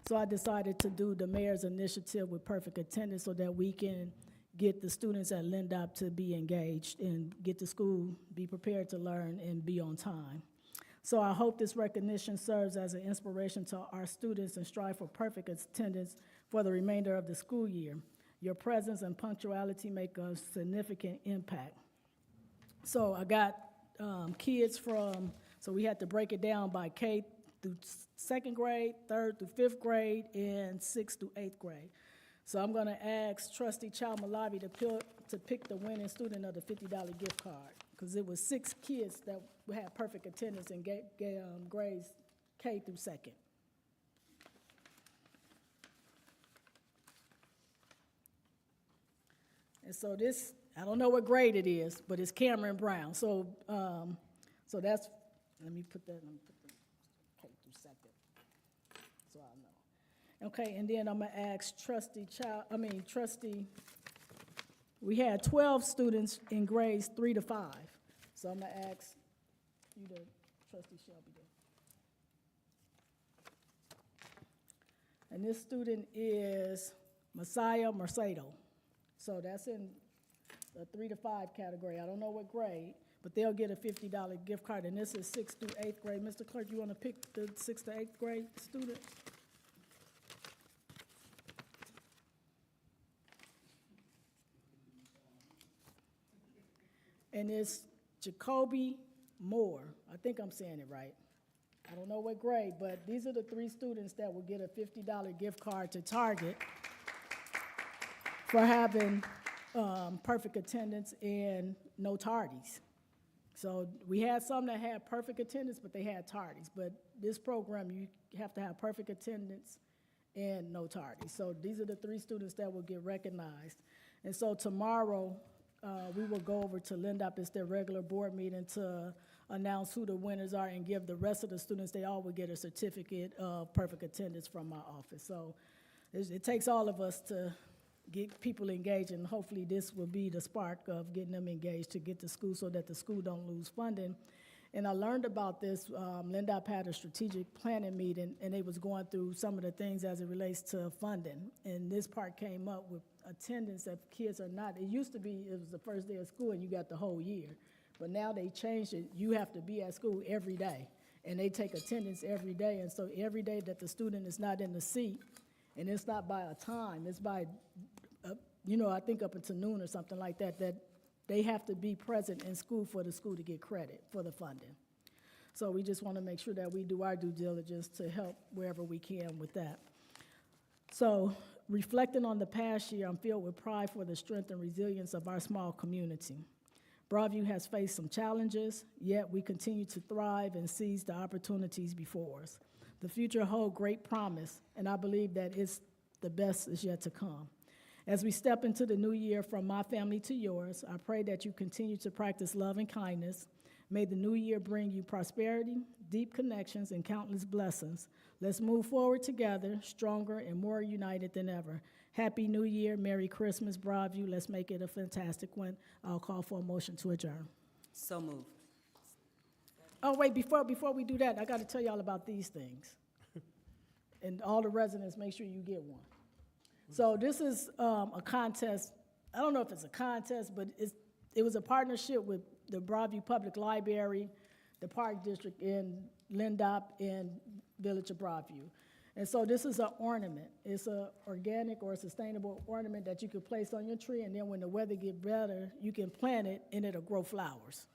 So I decided to do the mayor's initiative with perfect attendance so that we can get the students at Lindop to be engaged and get the school, be prepared to learn and be on time. So I hope this recognition serves as an inspiration to our students and strive for perfect attendance for the remainder of the school year. Your presence and punctuality make a significant impact. So I got kids so we had to break it down by K through 2nd grade, 3rd through 5th grade, and 6th through 8th grade. So I'm gonna ask Trustee Chow Malavi to pick the winning student of the $50 gift card, because it was 6 kids that had perfect attendance in grades K through 2nd. And so this, I don't know what grade it is, but it's Cameron Brown. So that's, let me put the K through 2nd, so I know. Okay, and then I'm gonna ask we had 12 students in grades 3 to 5. So I'm gonna ask you to, Trustee Shelby there. And this student is Messiah Mercado. So that's in the 3 to 5 category. I don't know what grade, but they'll get a $50 gift card, and this is 6th through 8th grade. Mr. Clerk, you wanna pick the 6th to 8th grade student? And it's Jacoby Moore. I think I'm saying it right. I don't know what grade, but these are the 3 students that will get a $50 gift card to Target for having perfect attendance and no tardies. So we had some that had perfect attendance, but they had tardies. But this program, you have to have perfect attendance and no tardies. So these are the 3 students that will get recognized. And so tomorrow, we will go over to Lindop. It's their regular board meeting to announce who the winners are and give the rest of the students, they all will get a certificate of perfect attendance from my office. So it takes all of us to get people engaged, and hopefully this will be the spark of getting them engaged to get to school so that the school don't lose funding. And I learned about this, Lindop had a strategic planning meeting, and they was going through some of the things as it relates to funding. And this part came up with attendance that kids are not, it used to be, it was the first day of school and you got the whole year. But now they changed it, you have to be at school every day. And they take attendance every day, and so every day that the student is not in the seat, and it's not by a time, it's by, I think up until noon or something like that, that they have to be present in school for the school to get credit for the funding. So we just want to make sure that we do our due diligence to help wherever we can with that. So reflecting on the past year, I'm filled with pride for the strength and resilience of our small community. Broadview has faced some challenges, yet we continue to thrive and seize the opportunities before us. The future holds great promise, and I believe that the best is yet to come. As we step into the new year, from my family to yours, I pray that you continue to practice love and kindness. May the new year bring you prosperity, deep connections, and countless blessings. Let's move forward together, stronger and more united than ever. Happy New Year, Merry Christmas, Broadview. Let's make it a fantastic one. I'll call for a motion to adjourn. So moved. Oh, wait, before we do that, I got to tell y'all about these things. And all the residents, make sure you get one. So this is a contest. I don't know if it's a contest, but it was a partnership with the Broadview Public Library, the Park District in Lindop, and Village of Broadview. And so this is an ornament. It's an organic or sustainable ornament that you could place on your tree, and then when the weather gets better, you can plant it and it'll grow flowers.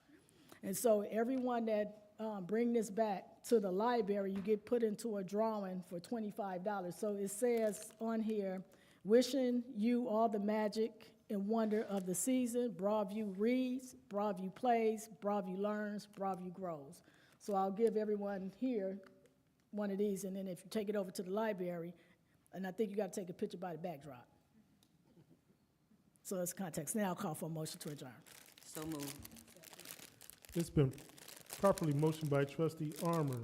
And so everyone that bring this back to the library, you get put into a drawing for $25. So it says on here, wishing you all the magic and wonder of the season. Broadview reads, Broadview plays, Broadview learns, Broadview grows. So I'll give everyone here one of these, and then if you take it over to the library, and I think you got to take a picture by the backdrop. So it's context. Now I'll call for a motion to adjourn. So moved. It's been properly motioned by trustee Armour,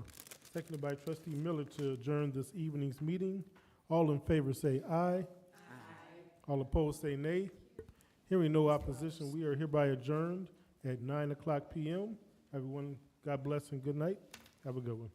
seconded by trustee Miller to adjourn this evening's meeting. All in favor say aye. Aye. All opposed say nay. Hearing no opposition, we are hereby adjourned at 9:00 p.m. Everyone, God bless and good night. Have a good one.